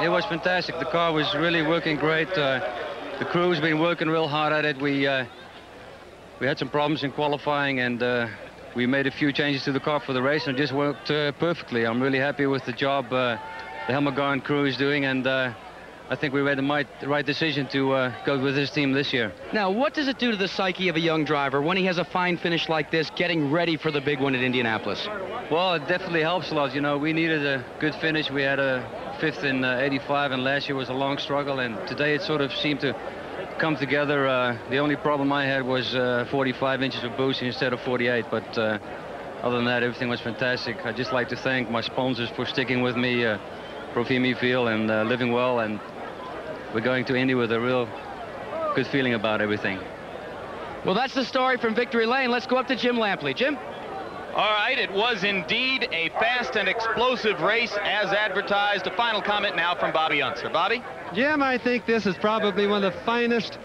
It was fantastic. The car was really working great. The crew's been working real hard at it. We had some problems in qualifying, and we made a few changes to the car for the race, and it just worked perfectly. I'm really happy with the job the Helmut Garn crew is doing, and I think we made the right decision to go with this team this year. Now, what does it do to the psyche of a young driver when he has a fine finish like this, getting ready for the big one at Indianapolis? Well, it definitely helps a lot. You know, we needed a good finish. We had a 5th in 85, and last year was a long struggle, and today it sort of seemed to come together. The only problem I had was 45 inches of boost instead of 48, but other than that, everything was fantastic. I'd just like to thank my sponsors for sticking with me, Profimi Field and Living Well, and we're going to Indy with a real good feeling about everything. Well, that's the story from Victory Lane. Let's go up to Jim Lampley. Jim? All right, it was indeed a fast and explosive race as advertised. A final comment now from Bobby Unser. Bobby? Jim, I think this is probably one of the finest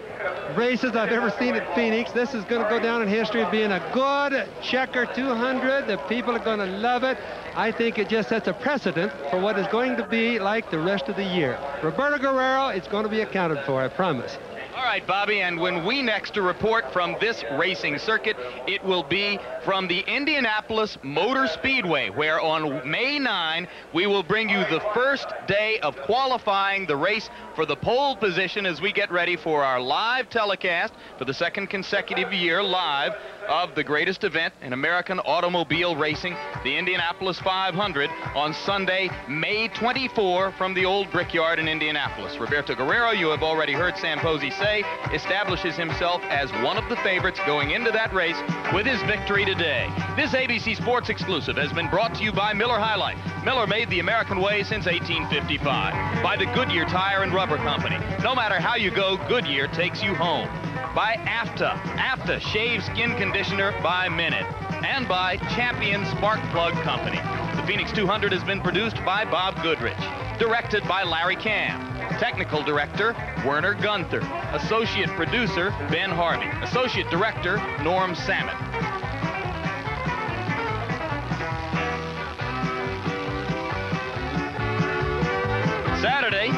races I've ever seen at Phoenix. This is going to go down in history of being a good checker 200. The people are going to love it. I think it just sets a precedent for what is going to be like the rest of the year. Roberto Guerrero, it's going to be accounted for, I promise. All right, Bobby, and when we next report from this racing circuit, it will be from the Indianapolis Motor Speedway, where on May 9, we will bring you the first day of qualifying the race for the pole position as we get ready for our live telecast for the 2nd consecutive year live of the greatest event in American automobile racing, the Indianapolis 500, on Sunday, May 24, from the old Brickyard in Indianapolis. Roberto Guerrero, you have already heard Sam Posey say, establishes himself as one of the favorites going into that race with his victory today. This ABC Sports exclusive has been brought to you by Miller High Life. Miller made the American way since 1855. By the Goodyear Tire and Rubber Company. No matter how you go, Goodyear takes you home. By AFTA. AFTA shaves skin conditioner by minute. And by Champion Spark Plug Company. The Phoenix 200 has been produced by Bob Goodrich. Directed by Larry Cam. Technical Director, Werner Gunther. Associate Producer, Ben Harvey. Associate Director, Norm Samet. Saturday,